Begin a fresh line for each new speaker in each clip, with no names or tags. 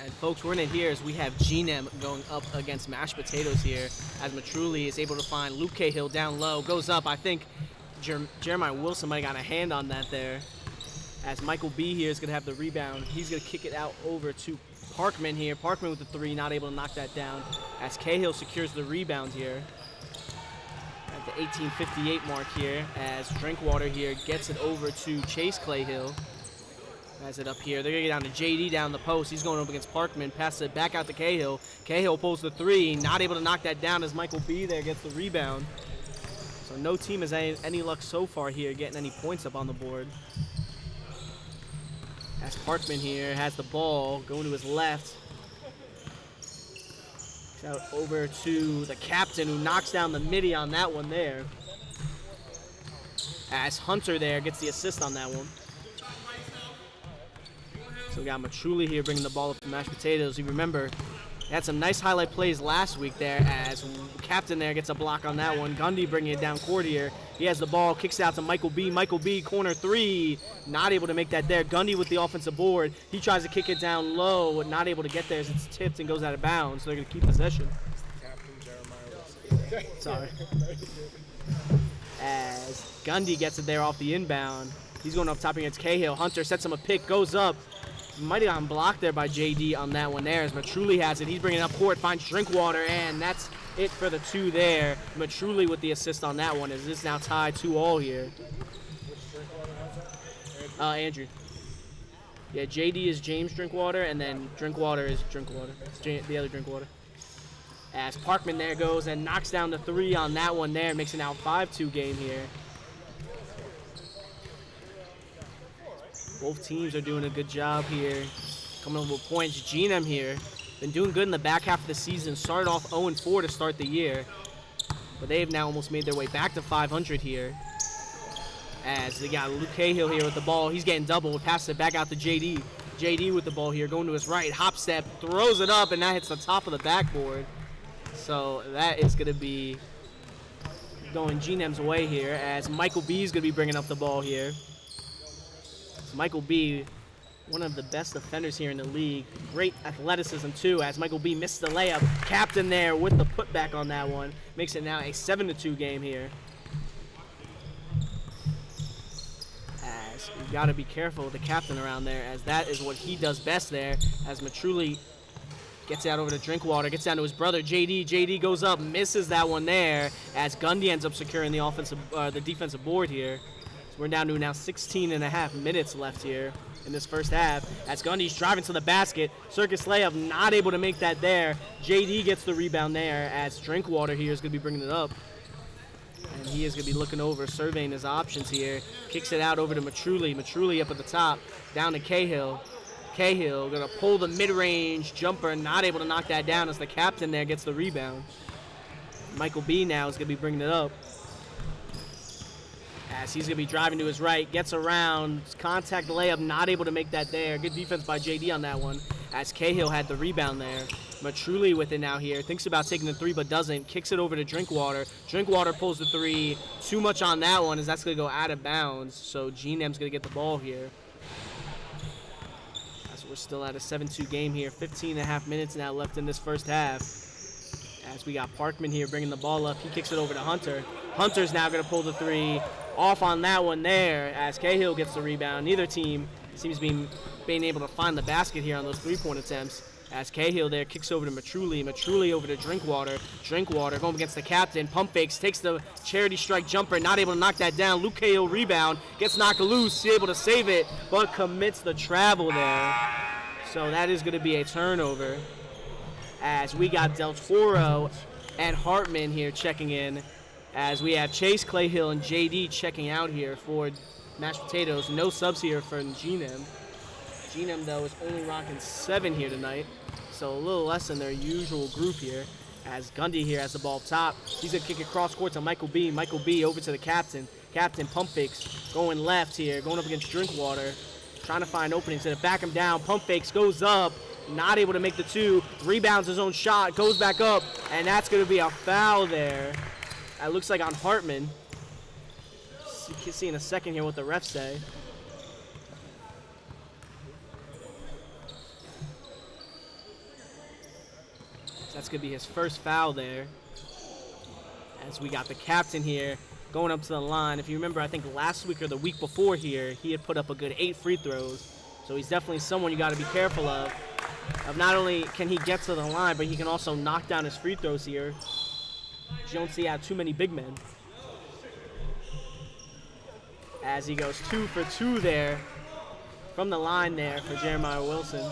And folks, we're in it here as we have GNM going up against Mashed Potatoes here, as Matruli is able to find Luke Cahill down low, goes up. I think Jeremiah Wilson might have got a hand on that there, as Michael B here is going to have the rebound. He's going to kick it out over to Parkman here. Parkman with the three, not able to knock that down, as Cahill secures the rebound here at the 18:58 mark here, as Drinkwater here gets it over to Chase Clayhill. Has it up here. They're going to get down to JD down the post. He's going up against Parkman. Passes it back out to Cahill. Cahill pulls the three. Not able to knock that down as Michael B there gets the rebound. So no team has any luck so far here getting any points up on the board. As Parkman here has the ball going to his left. It's out over to the captain who knocks down the midi on that one there. As Hunter there gets the assist on that one. So we got Matruli here bringing the ball up to Mashed Potatoes. You remember, he had some nice highlight plays last week there as Captain there gets a block on that one. Gundy bringing it down court here. He has the ball, kicks it out to Michael B. Michael B, corner three. Not able to make that there. Gundy with the offensive board. He tries to kick it down low, not able to get there as it's tipped and goes out of bounds. So they're going to keep possession.
Captain Jeremiah Wilson.
Sorry. As Gundy gets it there off the inbound. He's going up top against Cahill. Hunter sets him a pick, goes up. Might have gotten blocked there by JD on that one there as Matruli has it. He's bringing it up court, finds Drinkwater, and that's it for the two there. Matruli with the assist on that one as it's now tied 2-all here. Andrew. Yeah, JD is James Drinkwater, and then Drinkwater is Drinkwater. It's the other Drinkwater. As Parkman there goes and knocks down the three on that one there, makes it now 5-2 game here. Both teams are doing a good job here, coming up with points. GNM here, been doing good in the back half of the season. Started off 0-4 to start the year, but they've now almost made their way back to 500 here. As they got Luke Cahill here with the ball. He's getting doubled, passes it back out to JD. JD with the ball here, going to his right, hop step, throws it up, and that hits the top of the backboard. So that is going to be going GNM's way here, as Michael B is going to be bringing up the ball here. Michael B, one of the best defenders here in the league. Great athleticism too, as Michael B missed the layup. Captain there with the putback on that one. Makes it now a 7-2 game here. As you've got to be careful with the captain around there, as that is what he does best there. As Matruli gets out over to Drinkwater, gets down to his brother JD. JD goes up, misses that one there, as Gundy ends up securing the defensive board here. We're down to now 16.5 minutes left here in this first half. As Gundy's driving to the basket. Circus layup, not able to make that there. JD gets the rebound there as Drinkwater here is going to be bringing it up. And he is going to be looking over, surveying his options here. Kicks it out over to Matruli. Matruli up at the top, down to Cahill. Cahill going to pull the mid-range jumper, not able to knock that down as the captain there gets the rebound. Michael B now is going to be bringing it up. As he's going to be driving to his right, gets around, contact layup, not able to make that there. Good defense by JD on that one, as Cahill had the rebound there. Matruli with it now here, thinks about taking the three but doesn't, kicks it over to Drinkwater. Drinkwater pulls the three, too much on that one as that's going to go out of bounds, so GNM's going to get the ball here. As we're still at a 7-2 game here, 15.5 minutes now left in this first half. As we got Parkman here bringing the ball up, he kicks it over to Hunter. Hunter's now going to pull the three. Off on that one there as Cahill gets the rebound. Neither team seems to be being able to find the basket here on those three-point attempts. As Cahill there kicks over to Matruli. Matruli over to Drinkwater. Drinkwater going against the captain. Pump fakes, takes the charity strike jumper. Not able to knock that down. Luke Cahill rebound. Gets knocked loose. Able to save it, but commits the travel there. So that is going to be a turnover. As we got Del Toro and Hartman here checking in. As we have Chase, Clayhill, and JD checking out here for Mashed Potatoes. No subs here for GNM. GNM, though, is only rocking 7 here tonight, so a little less than their usual group here. As Gundy here has the ball up top. He's going to kick it cross court to Michael B. Michael B over to the captain. Captain pump fakes, going left here, going up against Drinkwater. Trying to find openings, to back him down. Pump fakes, goes up. Not able to make the two. Rebounds his own shot, goes back up, and that's going to be a foul there. It looks like on Hartman. See in a second here what the refs say. That's going to be his first foul there. As we got the captain here going up to the line. If you remember, I think last week or the week before here, he had put up a good 8 free throws. So he's definitely someone you got to be careful of. Not only can he get to the line, but he can also knock down his free throws here. You don't see out too many big men. As he goes 2 for 2 there from the line there for Jeremiah Wilson.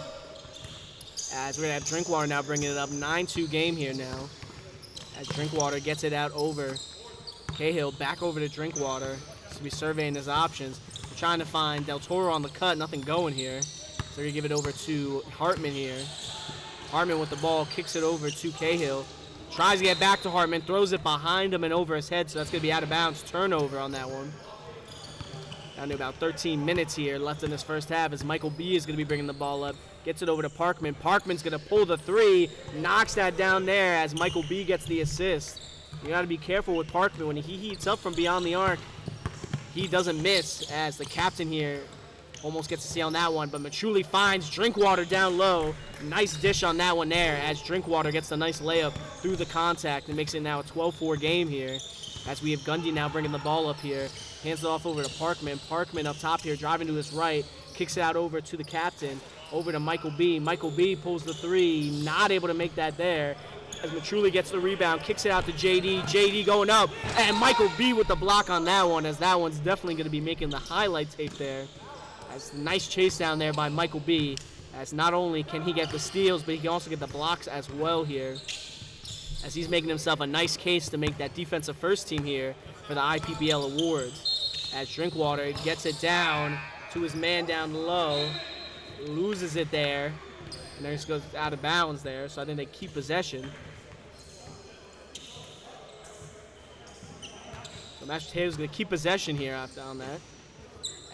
As we're going to have Drinkwater now bringing it up. 9-2 game here now. As Drinkwater gets it out over Cahill, back over to Drinkwater. So we're surveying his options. We're trying to find Del Toro on the cut, nothing going here. So we're going to give it over to Hartman here. Hartman with the ball, kicks it over to Cahill. Tries to get back to Hartman, throws it behind him and over his head, so that's going to be out of bounds. Turnover on that one. Down to about 13 minutes here left in this first half as Michael B is going to be bringing the ball up. Gets it over to Parkman. Parkman's going to pull the 3. Knocks that down there as Michael B gets the assist. You got to be careful with Parkman. When he heats up from beyond the arc, he doesn't miss as the captain here almost gets to see on that one. But Matruli finds Drinkwater down low. Nice dish on that one there as Drinkwater gets the nice layup through the contact and makes it now a 12-4 game here. As we have Gundy now bringing the ball up here. Hands it off over to Parkman. Parkman up top here, driving to his right. Kicks it out over to the captain. Over to Michael B. Michael B pulls the 3. Not able to make that there. As Matruli gets the rebound, kicks it out to JD. JD going up. And Michael B with the block on that one, as that one's definitely going to be making the highlight tape there. As nice chase down there by Michael B. As not only can he get the steals, but he can also get the blocks as well here. As he's making himself a nice case to make that defensive first team here for the IPPL awards. As Drinkwater gets it down to his man down low. Loses it there. And then just goes out of bounds there. So I think they keep possession. So Mashed Potatoes going to keep possession here after on that.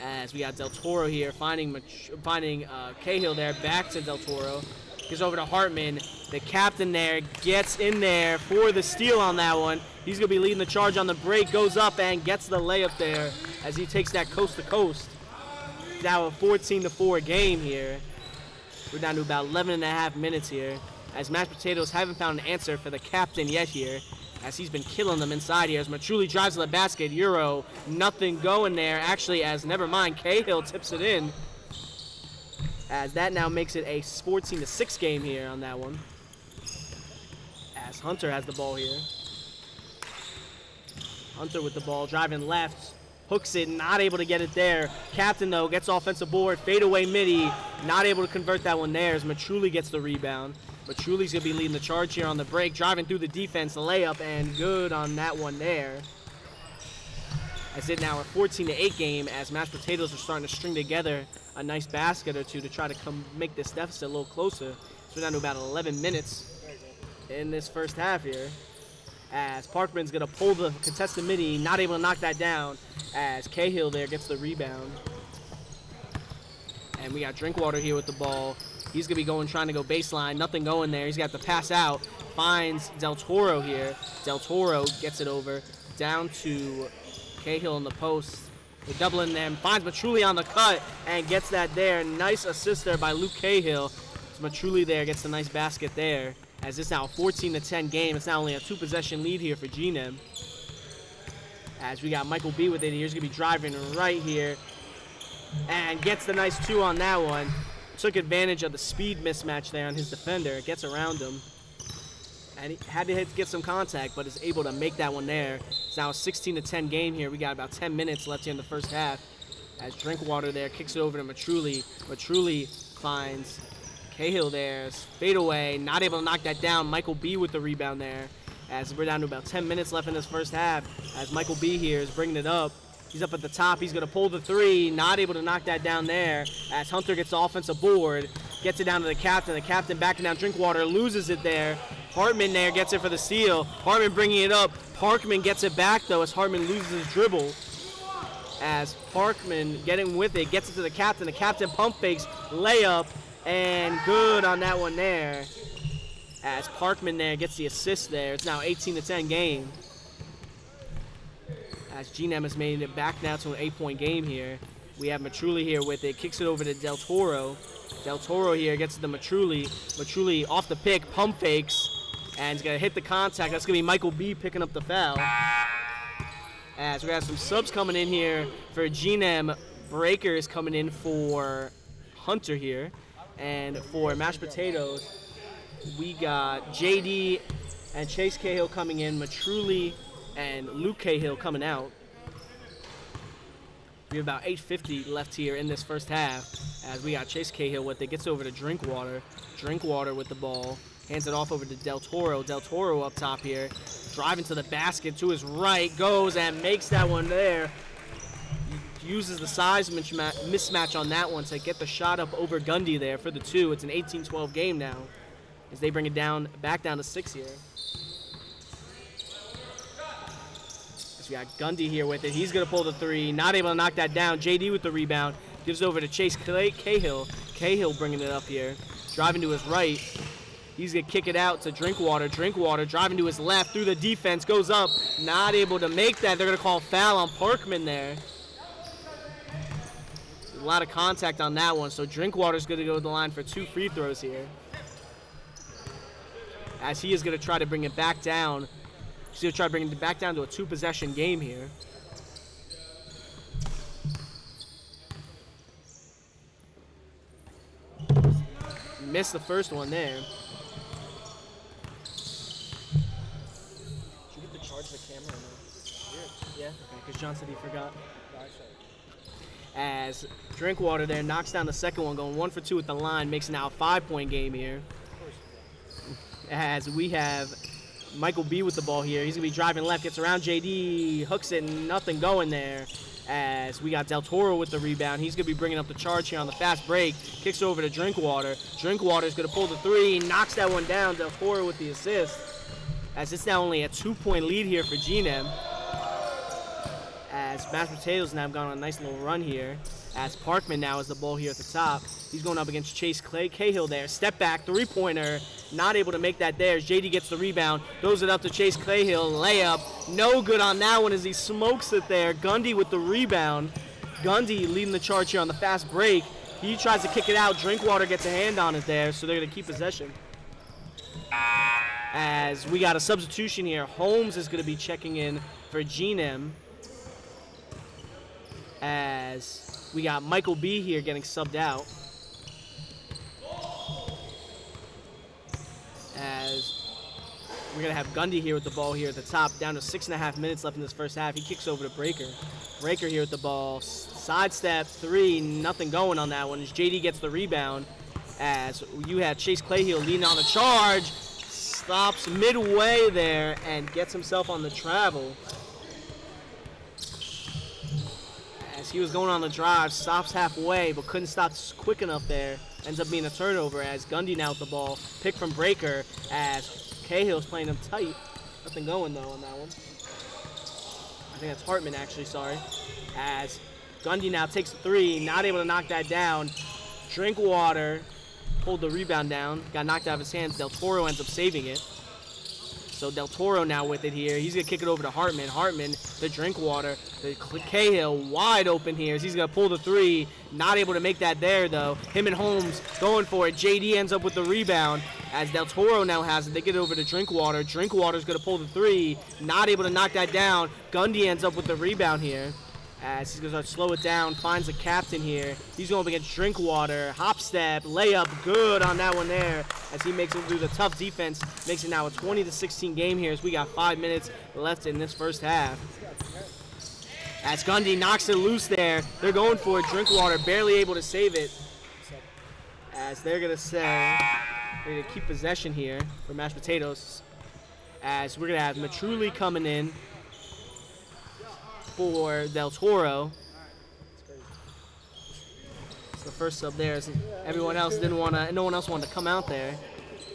As we got Del Toro here finding Cahill there. Back to Del Toro. Gets over to Hartman. The captain there gets in there for the steal on that one. He's going to be leading the charge on the break. Goes up and gets the layup there as he takes that coast to coast. Now a 14-4 game here. We're down to about 11.5 minutes here. As Mashed Potatoes haven't found an answer for the captain yet here. As he's been killing them inside here. As Matruli drives to the basket. Euro. Nothing going there. Actually, as never mind. Cahill tips it in. As that now makes it a 14-6 game here on that one. As Hunter has the ball here. Hunter with the ball, driving left. Hooks it, not able to get it there. Captain, though, gets offensive board. Fadeaway midi, not able to convert that one there as Matruli gets the rebound. Matruli's going to be leading the charge here on the break. Driving through the defense, layup, and good on that one there. As it now a 14-8 game as Mashed Potatoes are starting to string together a nice basket or two to try to make this deficit a little closer. So we're down to about 11 minutes in this first half here. As Parkman's going to pull the contested midi, not able to knock that down as Cahill there gets the rebound. And we got Drinkwater here with the ball. He's going to be trying to go baseline, nothing going there. He's got to pass out, finds Del Toro here. Del Toro gets it over, down to Cahill in the post. They're doubling them, finds Matruli on the cut and gets that there. Nice assist there by Luke Cahill. So Matruli there gets a nice basket there. As it's now a 14-10 game, it's now only a 2-possession lead here for GNEM. As we got Michael B with it, he's going to be driving right here. And gets the nice 2 on that one. Took advantage of the speed mismatch there on his defender. Gets around him. And he had to get some contact, but is able to make that one there. It's now a 16-10 game here. We got about 10 minutes left here in the first half. As Drinkwater there kicks it over to Matruli. Matruli finds Cahill there. Fade away. Not able to knock that down. Michael B with the rebound there. As we're down to about 10 minutes left in this first half. As Michael B here is bringing it up. He's up at the top. He's going to pull the 3. Not able to knock that down there. As Hunter gets the offensive board. Gets it down to the captain. The captain backing down Drinkwater. Loses it there. Hartman there gets it for the steal. Hartman bringing it up. Parkman gets it back, though, as Hartman loses his dribble. As Parkman getting with it. Gets it to the captain. The captain pump fakes. Layup. And good on that one there. As Parkman there gets the assist there. It's now 18-10 game. As GNEM has made it back now to an 8-point game here. We have Matruli here with it. Kicks it over to Del Toro. Del Toro here gets it to Matruli. Matruli off the pick. Pump fakes. And he's going to hit the contact. That's going to be Michael B picking up the foul. As we have some subs coming in here for GNM. Breakers coming in for Hunter here. And for mashed potatoes, we got JD and Chase Cahill coming in. Matruli and Luke Cahill coming out. We have about 8:50 left here in this first half. As we got Chase Cahill with it. Gets over to Drinkwater. Drinkwater with the ball. Hands it off over to Del Toro. Del Toro up top here. Driving to the basket to his right. Goes and makes that one there. Uses the size mismatch on that one to get the shot up over Gundy there for the 2. It's an 18-12 game now as they bring it down, back down to 6 here. So we got Gundy here with it. He's going to pull the 3. Not able to knock that down. JD with the rebound. Gives over to Chase Cahill. Cahill bringing it up here. Driving to his right. He's going to kick it out to Drinkwater. Drinkwater driving to his left through the defense. Goes up. Not able to make that. They're going to call foul on Parkman there. A lot of contact on that one, so Drinkwater's going to go to the line for 2 free throws here. As he is going to try to bring it back down. He's going to try to bring it back down to a 2-possession game here. Missed the first one there. Did you get to charge the camera or no? Yeah? Okay, because John said he forgot. As Drinkwater there knocks down the second one, going 1 for 2 at the line, makes it now a 5-point game here. As we have Michael B with the ball here. He's going to be driving left, gets around JD, hooks it, nothing going there. As we got Del Toro with the rebound. He's going to be bringing up the charge here on the fast break. Kicks over to Drinkwater. Drinkwater's going to pull the 3, knocks that one down. Del Toro with the assist. As it's now only a 2-point lead here for GNM. As mashed potatoes now have gone on a nice little run here. As Parkman now has the ball here at the top. He's going up against Chase Cahill there. Step back, 3-pointer. Not able to make that there. As JD gets the rebound. Throws it up to Chase Cahill. Layup. No good on that one as he smokes it there. Gundy with the rebound. Gundy leading the charge here on the fast break. He tries to kick it out. Drinkwater gets a hand on it there, so they're going to keep possession. As we got a substitution here. Holmes is going to be checking in for GNM. As we got Michael B here getting subbed out. As we're going to have Gundy here with the ball here at the top. Down to 6.5 minutes left in this first half. He kicks over to Breaker. Breaker here with the ball. Sidestep, 3, nothing going on that one. As JD gets the rebound. As you have Chase Cahill leading on the charge. Stops midway there and gets himself on the travel. He was going on the drive, stops halfway, but couldn't stop quick enough there. Ends up being a turnover as Gundy now with the ball. Pick from Breaker as Cahill's playing him tight. Nothing going, though, on that one. I think that's Hartman, actually, sorry. As Gundy now takes the 3, not able to knock that down. Drinkwater pulled the rebound down, got knocked out of his hands. Del Toro ends up saving it. So Del Toro now with it here. He's going to kick it over to Hartman. Hartman to Drinkwater. To Cahill wide open here. He's going to pull the 3. Not able to make that there, though. Him and Holmes going for it. JD ends up with the rebound. As Del Toro now has it, they get it over to Drinkwater. Drinkwater's going to pull the 3. Not able to knock that down. Gundy ends up with the rebound here. As he's going to start to slow it down. Finds the captain here. He's going up against Drinkwater. Hop step. Layup. Good on that one there. As he makes it through the tough defense. Makes it now a 20-16 game here as we got 5 minutes left in this first half. As Gundy knocks it loose there. They're going for it. Drinkwater barely able to save it. As they're going to say, they're going to keep possession here for mashed potatoes. As we're going to have Matruli coming in for Del Toro. It's the first sub there. Everyone else no one else wanted to come out there.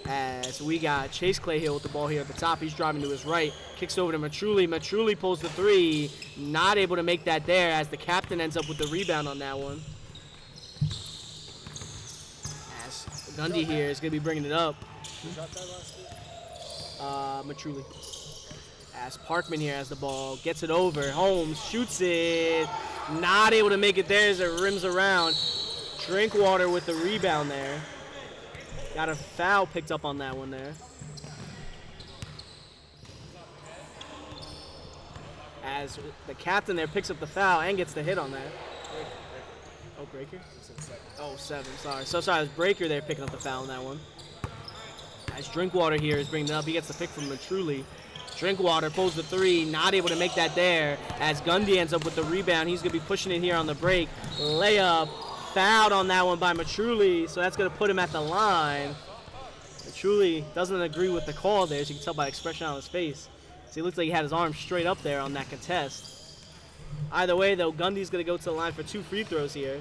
As we got Chase Cahill with the ball here at the top. He's driving to his right. Kicks over to Matruli. Matruli pulls the 3. Not able to make that there as the captain ends up with the rebound on that one. As Gundy here is going to be bringing it up. Matruli. As Parkman here has the ball, gets it over. Holmes shoots it. Not able to make it there as it rims around. Drinkwater with the rebound there. Got a foul picked up on that one there. as the captain there picks up the foul and gets the hit on that. Oh, Breaker? Oh, 7, sorry. So sorry, it was Breaker there picking up the foul on that one. As Drinkwater here is bringing it up, he gets the pick from Matruli. Drinkwater pulls the 3, not able to make that there. As Gundy ends up with the rebound, he's going to be pushing it here on the break. Layup, fouled on that one by Matruli, so that's going to put him at the line. Matruli doesn't agree with the call there, as you can tell by the expression on his face. So he looks like he had his arm straight up there on that contest. Either way, though, Gundy's going to go to the line for 2 free throws here.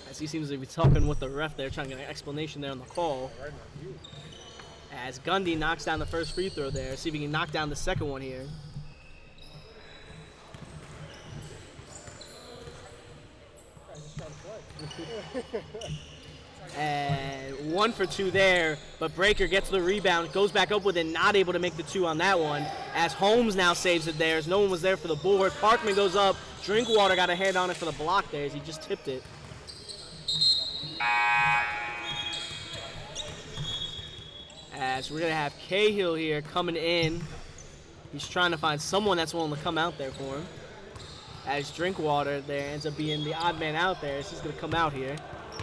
As he seems to be talking with the ref there, trying to get an explanation there on the call. As Gundy knocks down the first free throw there. See if he can knock down the second one here. And 1 for 2 there, but Breaker gets the rebound, goes back up with it, not able to make the 2 on that one. As Holmes now saves it there, as no one was there for the board. Parkman goes up, Drinkwater got a hand on it for the block there as he just tipped it. As we're going to have Cahill here coming in. He's trying to find someone that's willing to come out there for him. As Drinkwater there ends up being the odd man out there, so he's going to come out here.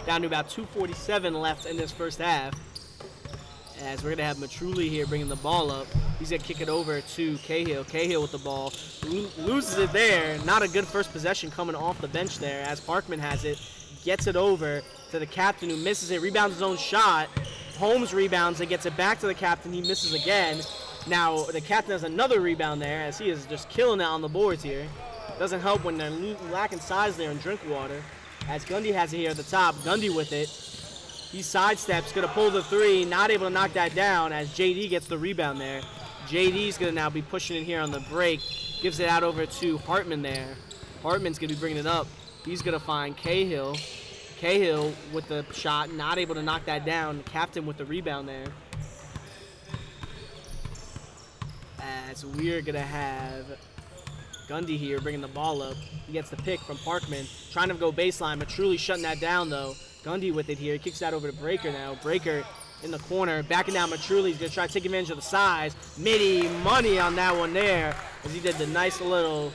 Down to about 2:47 left in this first half. As we're going to have Matruli here bringing the ball up. He's going to kick it over to Cahill. Cahill with the ball. Loses it there. Not a good first possession coming off the bench there as Parkman has it. Gets it over to the captain who misses it. Rebounds his own shot. Holmes rebounds and gets it back to the captain. He misses again. Now the captain has another rebound there as he is just killing it on the boards here. Doesn't help when they're lacking size there in Drinkwater. As Gundy has it here at the top. Gundy with it. He sidesteps, going to pull the 3. Not able to knock that down as JD gets the rebound there. JD's going to now be pushing it here on the break. Gives it out over to Hartman there. Hartman's going to be bringing it up. He's going to find Cahill. Cahill with the shot, not able to knock that down. The captain with the rebound there. As we're going to have Gundy here bringing the ball up. He gets the pick from Parkman. Trying to go baseline, but truly shutting that down, though. Gundy with it here. He kicks that over to Breaker now. Breaker in the corner. Backing down Matruli's going to try to take advantage of the size. Midi money on that one there as he did the nice little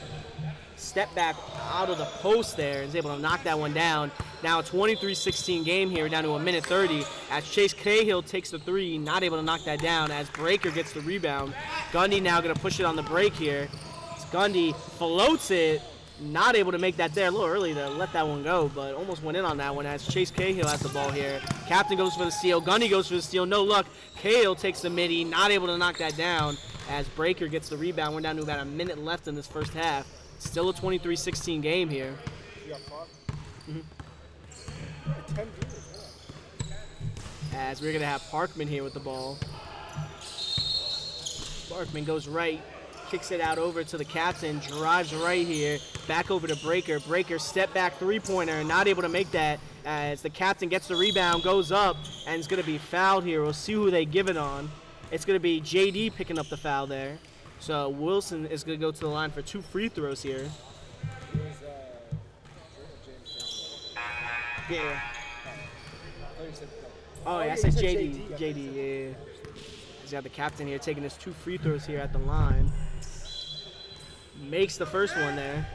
step back out of the post there and is able to knock that one down. Now a 23-16 game here, down to 1:30 as Chase Cahill takes the 3, not able to knock that down as Breaker gets the rebound. Gundy now going to push it on the break here. Gundy floats it, not able to make that there. A little early to let that one go, but almost went in on that one as Chase Cahill has the ball here. Captain goes for the steal. Gundy goes for the steal. No luck. Cahill takes the midi, not able to knock that down as Breaker gets the rebound. We're down to about a minute left in this first half. Still a 23-16 game here.
You got far?
Mhm.
10 viewers, yeah.
As we're going to have Parkman here with the ball. Parkman goes right. Kicks it out over to the captain, drives right here, back over to Breaker. Breaker step back 3-pointer, not able to make that as the captain gets the rebound, goes up, and is going to be fouled here. We'll see who they give it on. It's going to be JD picking up the foul there. So Wilson is going to go to the line for 2 free throws here. Yeah. Oh, yeah, I said JD. JD, yeah. He's got the captain here taking his 2 free throws here at the line. Makes the first one there.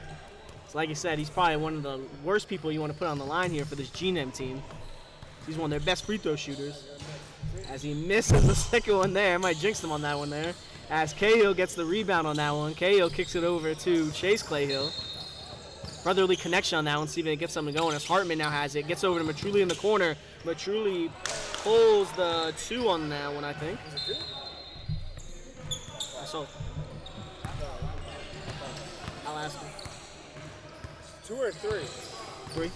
So like I said, he's probably one of the worst people you want to put on the line here for this GNM team. He's one of their best free throw shooters. As he misses the second one there, might jinx him on that one there. As Cahill gets the rebound on that one. Cahill kicks it over to Chase Cahill. Brotherly connection on that one, see if they get something going. As Hartman now has it, gets over to Matruli in the corner. Matruli pulls the 2 on that one, I think. I saw. I'll ask him.
2 or 3?
3.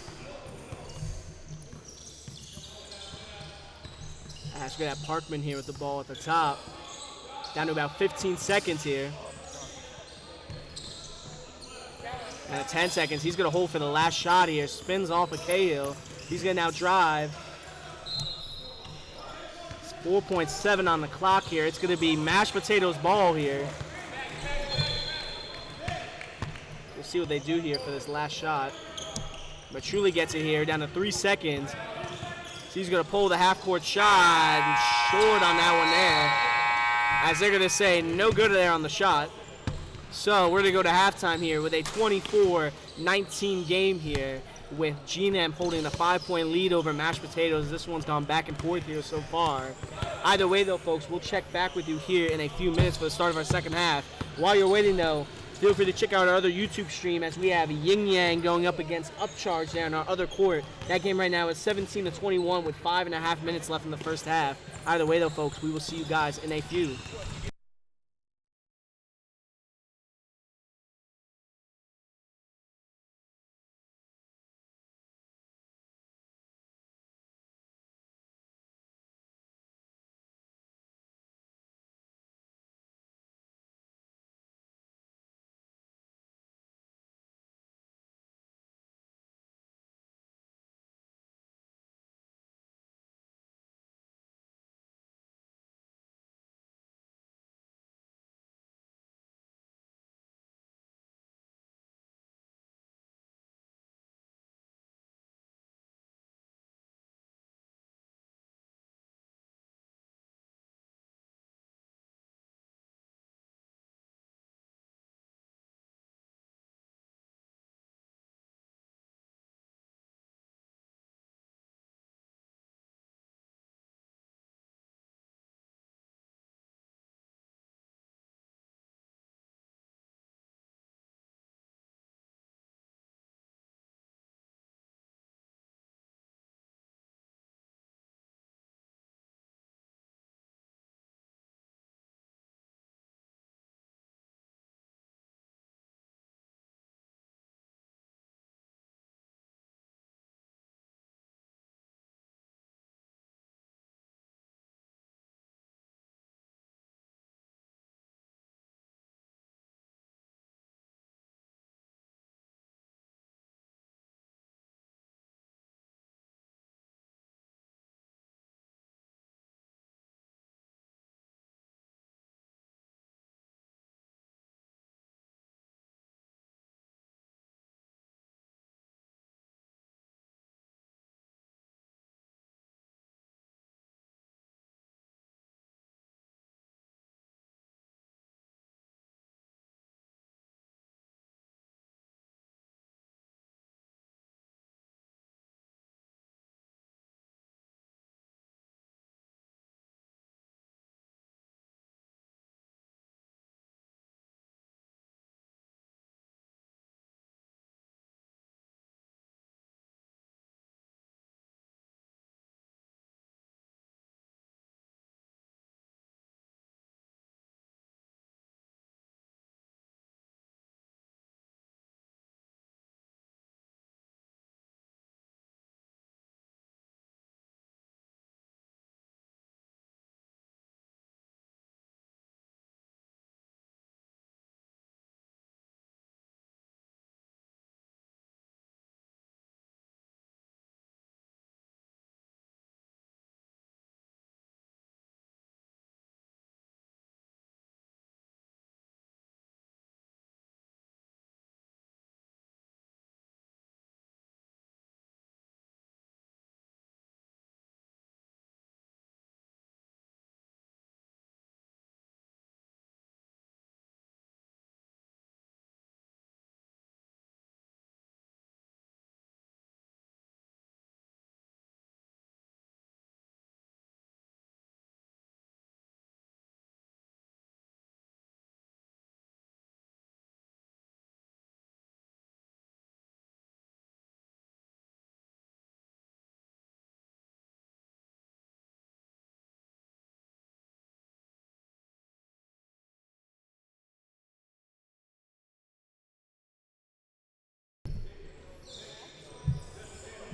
As we got Parkman here with the ball at the top. Down to about 15 seconds here. And at 10 seconds, he's going to hold for the last shot here. Spins off of Cahill. He's going to now drive. It's 4.7 on the clock here. It's going to be mashed potatoes ball here. We'll see what they do here for this last shot. But Truly gets it here, down to 3 seconds. So he's going to pull the half-court shot. And short on that one there. as they're going to say no good there on the shot. So we're going to go to halftime here with a 24-19 game here, with G&M holding a 5-point lead over Mashed Potatoes. This one's gone back and forth here so far. Either way, though, folks, we'll check back with you here in a few minutes for the start of our second half. While you're waiting, though, feel free to check out our other YouTube stream, as we have Yin Yang going up against Upcharge there in our other court. That game right now is 17-21 with 5.5 minutes left in the first half. Either way, though, folks, we will see you guys in a few.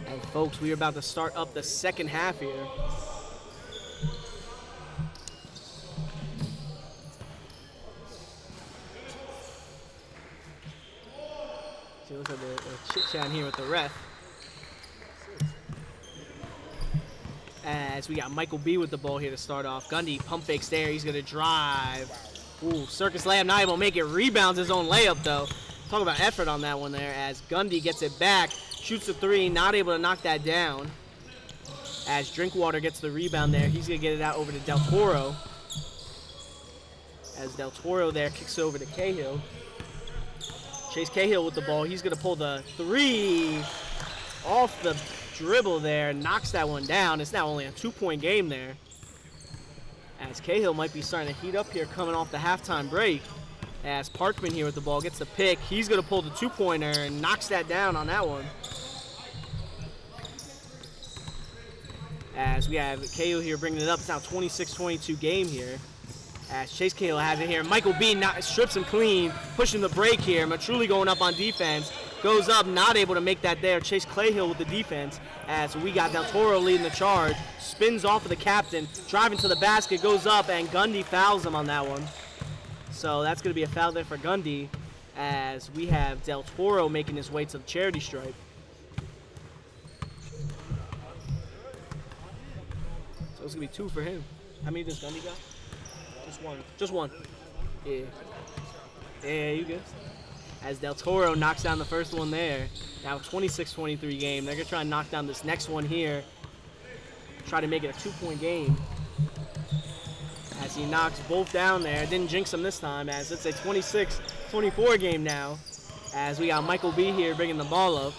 And folks, we are about to start up the second half here. See, look at the chit-chat here with the ref. As we got Michael B with the ball here to start off. Gundy pump fakes there. He's going to drive. Ooh, circus layup, not able to make it. Rebounds his own layup, though. Talk about effort on that one there, as Gundy gets it back. Shoots the three, not able to knock that down. As Drinkwater gets the rebound there, he's going to get it out over to Del Toro. as Del Toro there kicks it over to Cahill. Chase Cahill with the ball. He's going to pull the 3 off the dribble there. Knocks that one down. It's now only a 2-point game there. As Cahill might be starting to heat up here coming off the halftime break. As Parkman here with the ball gets the pick. He's going to pull the 2-pointer and knocks that down on that one. As we have Cahill here bringing it up. It's now 26-22 game here. As Chase Cahill has it here. Michael B strips him clean, pushing the break here. Matruli going up on defense. Goes up, not able to make that there. Chase Cahill with the defense. As we got Del Toro leading the charge. Spins off of the captain, driving to the basket, goes up, and Gundy fouls him on that one. So that's going to be a foul there for Gundy. As we have Del Toro making his way to the charity stripe. So it's going to be 2 for him. How many does Gundy got? Just 1. Just 1. Yeah. Yeah, you good. As Del Toro knocks down the first one there. Now 26-23 game. They're going to try and knock down this next one here. Try to make it a 2-point game. As he knocks both down there. Didn't jinx him this time, as it's a 26-24 game now. As we got Michael B here bringing the ball up.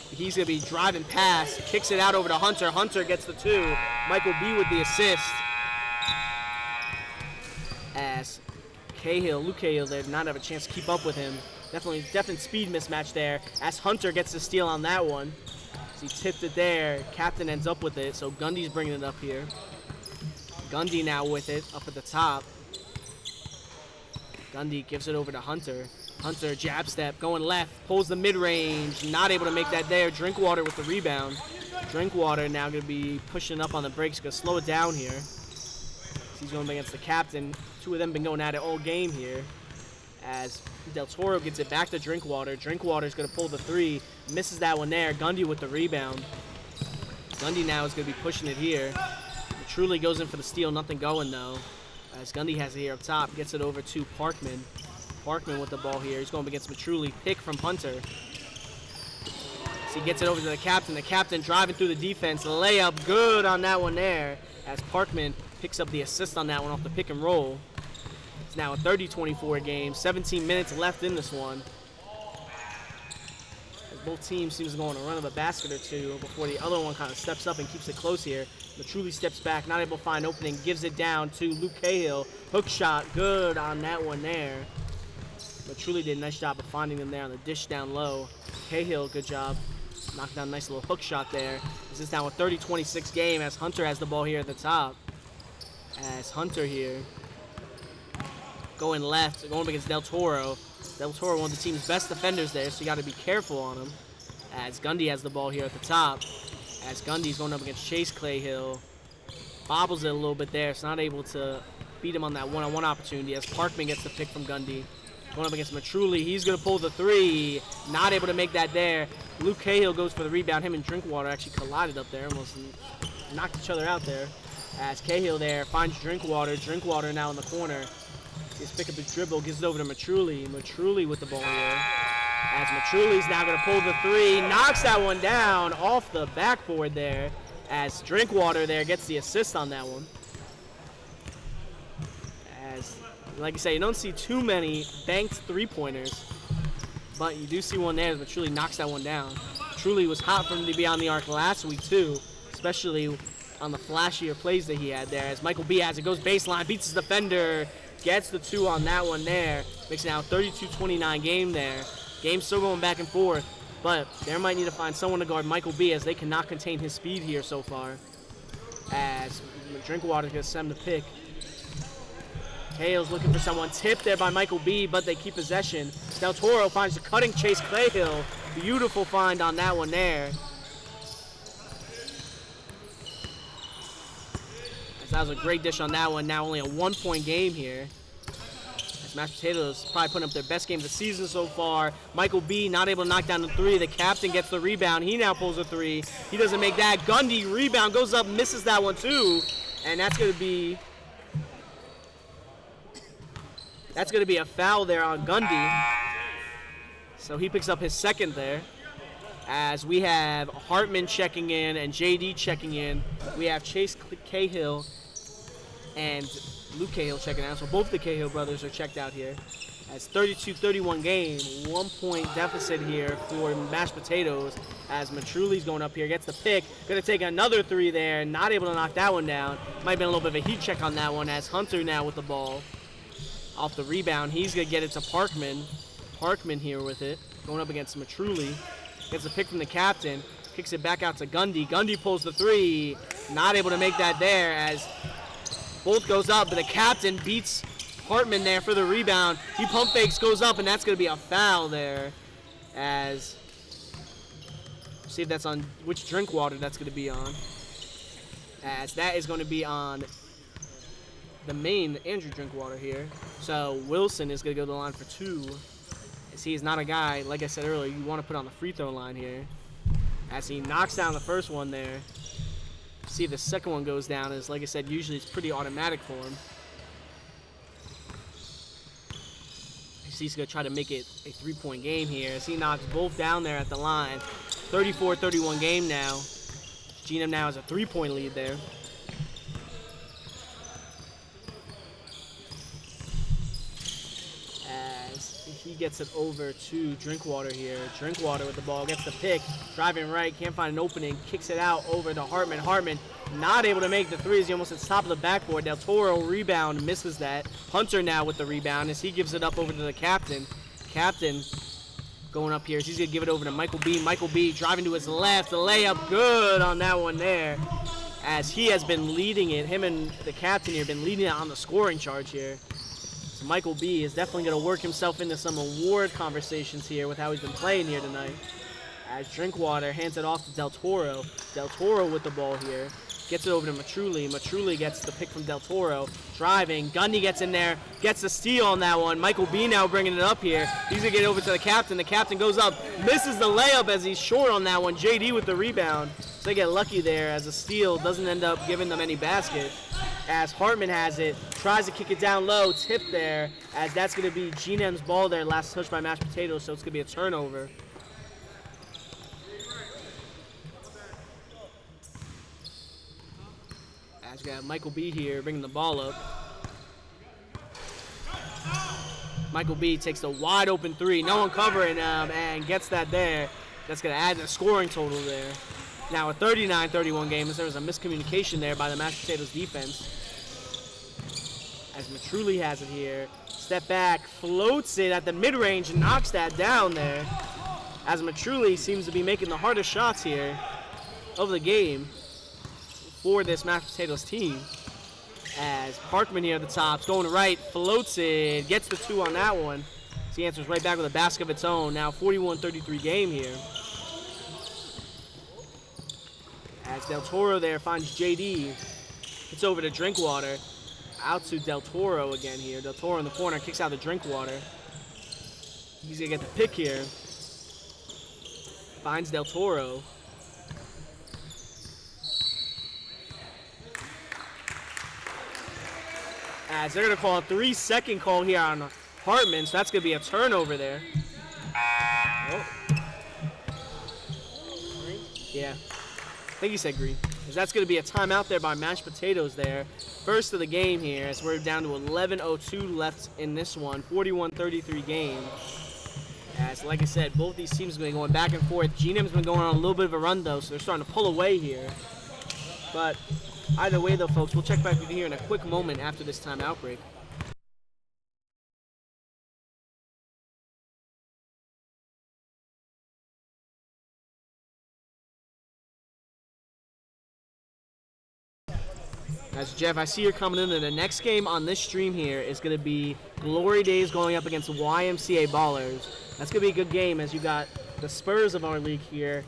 He's going to be driving past. Kicks it out over to Hunter. Hunter gets the 2. Michael B with the assist. As Luke Cahill there did not have a chance to keep up with him. Definite speed mismatch there. As Hunter gets the steal on that one. As he tipped it there. Captain ends up with it. So Gundy's bringing it up here. Gundy now with it up at the top. Gundy gives it over to Hunter. Hunter jab step going left. Pulls the mid-range. Not able to make that there. Drinkwater with the rebound. Drinkwater now going to be pushing up on the breaks. Going to slow it down here. He's going against the captain. 2 of them been going at it all game here. As Del Toro gets it back to Drinkwater. Drinkwater's going to pull the 3. Misses that one there. Gundy with the rebound. Gundy now is going to be pushing it here. Truly goes in for the steal. Nothing going, though. As Gundy has it here up top. Gets it over to Parkman. Parkman with the ball here. He's going against Matruli. Pick from Hunter. So he gets it over to the captain. The captain driving through the defense. Layup good on that one there. As Parkman picks up the assist on that one off the pick and roll. It's now a 30-24 game. 17 minutes left in this one. As both teams seems to go on a run of a basket or 2 before the other one kind of steps up and keeps it close here. Matruli steps back, not able to find opening, gives it down to Luke Cahill. Hook shot, good on that one there. Matruli did a nice job of finding them there on the dish down low. Cahill, good job. Knocked down a nice little hook shot there. This is now a 30-26 game as Hunter has the ball here at the top. As Hunter here going left, going up against Del Toro. Del Toro, one of the team's best defenders there, so you got to be careful on him. As Gundy has the ball here at the top. As Gundy's going up against Chase Cahill. Bobbles it a little bit there, so not able to beat him on that one-on-one opportunity as Parkman gets the pick from Gundy. Going up against Matruli, he's going to pull the 3. Not able to make that there. Luke Cahill goes for the rebound. Him and Drinkwater actually collided up there, almost knocked each other out there. As Cahill there finds Drinkwater. Drinkwater now in the corner. He's pick up his dribble, gives it over to Matruli. Matruli with the ball here. As Matruli's now going to pull the 3. Knocks that one down off the backboard there. As Drinkwater there gets the assist on that one. As, like you say, you don't see too many banked 3-pointers. But you do see one there as Matruli knocks that one down. Matruli was hot for him to be on the arc last week too. Especially on the flashier plays that he had there. As Michael B has it, goes baseline, beats his defender. Gets the 2 on that one there. Makes it now a 32-29 game there. Game's still going back and forth, but they might need to find someone to guard Michael B as they cannot contain his speed here so far. As Drinkwater's going to send the pick. Cahill's looking for someone. Tipped there by Michael B, but they keep possession. Del Toro finds the cutting Chase Cahill. Beautiful find on that one there. As that was a great dish on that one. Now only a 1-point game here. Mashed Potatoes probably putting up their best game of the season so far. Michael B not able to knock down the 3. The captain gets the rebound. He now pulls a 3. He doesn't make that. Gundy rebound, goes up, misses that one too. And that's going to be a foul there on Gundy. So he picks up his second there. As we have Hartman checking in and JD checking in. We have Chase Cahill and Luke Cahill checking out. So both the Cahill brothers are checked out here. As 32-31 game, 1 point deficit here for Mashed Potatoes. As Matruli's going up here, gets the pick. Going to take another three there. Not able to knock that one down. Might have been a little bit of a heat check on that one as Hunter now with the ball. Off the rebound, he's going to get it to Parkman. Parkman here with it. Going up against Matruli. Gets the pick from the captain. Kicks it back out to Gundy. Gundy pulls the three. Not able to make that there as both goes up, but the captain beats Hartman there for the rebound. He pump fakes, goes up, and that's going to be a foul there. As, see if that's on which drink water that's going to be on. As that is going to be on the main Andrew Drinkwater here. So Wilson is going to go to the line for 2. As he is not a guy, like I said earlier, you want to put on the free throw line here. As he knocks down the first one there. See if the second one goes down, as like I said, usually it's pretty automatic for him. He's going to try to make it a 3-point game here as he knocks both down there at the line. 34-31 game now. GM now has a 3-point lead there. As he gets it over to Drinkwater here. Drinkwater with the ball, gets the pick, driving right, can't find an opening, kicks it out over to Hartman. Hartman not able to make the threes. He almost at the top of the backboard. Del Toro rebound, misses that. Hunter now with the rebound as he gives it up over to the captain. Captain going up here. He's going to give it over to Michael B. Michael B driving to his left. The layup good on that one there. As he has been leading it. Him and the captain here have been leading it on the scoring charge here. So Michael B is definitely going to work himself into some award conversations here with how he's been playing here tonight. As Drinkwater hands it off to Del Toro. Del Toro with the ball here. Gets it over to Matruli. Matruli gets the pick from Del Toro. Driving. Gundy gets in there. Gets the steal on that one. Michael B now bringing it up here. He's going to get it over to the captain. The captain goes up. Misses the layup as he's short on that one. JD with the rebound. So they get lucky there as the steal doesn't end up giving them any basket. As Hartman has it. Tries to kick it down low. Tip there. As that's going to be G-Nem's ball there. Last touch by Mashed Potatoes. So it's going to be a turnover. We got Michael B here bringing the ball up. Michael B takes the wide open three. No one covering him and gets that there. That's going to add the scoring total there. Now a 39-31 game as there was a miscommunication there by the Mashed Potatoes defense. As Matruli has it here. Step back, floats it at the mid-range and knocks that down there. As Matruli seems to be making the hardest shots here of the game for this Mashed Potatoes team. As Parkman here at the top, going right, floats it, gets the 2 on that one. So he answers right back with a basket of its own. Now 41-33 game here. As Del Toro there finds JD. Gets over to Drinkwater. Out to Del Toro again here. Del Toro in the corner, kicks out the Drinkwater. He's going to get the pick here. Finds Del Toro. As they're going to call a 3-second call here on Hartman, so that's going to be a turnover there. Oh. Green? Yeah, I think he said green. As that's going to be a timeout there by Mashed Potatoes there. First of the game here as we're down to 11:02 left in this one. 41-33 game. As, like I said, both these teams have been going back and forth. G-Nem's been going on a little bit of a run, though, so they're starting to pull away here. But either way, though, folks, we'll check back with you here in a quick moment after this timeout break. As Jeff, I see you're coming in, and the next game on this stream here is going to be Glory Days going up against YMCA Ballers. That's going to be a good game as you got the Spurs of our league here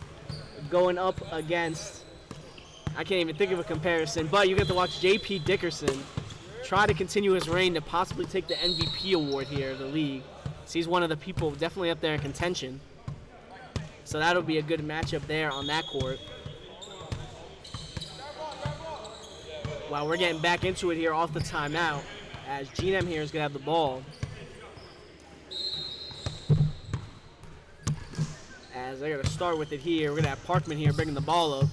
going up against, I can't even think of a comparison, but you get to watch J.P. Dickerson try to continue his reign to possibly take the MVP award here of the league. So he's one of the people definitely up there in contention. So that'll be a good matchup there on that court. Wow, we're getting back into it here off the timeout as G-Nem here is going to have the ball. As they're going to start with it here. We're going to have Parkman here bringing the ball up.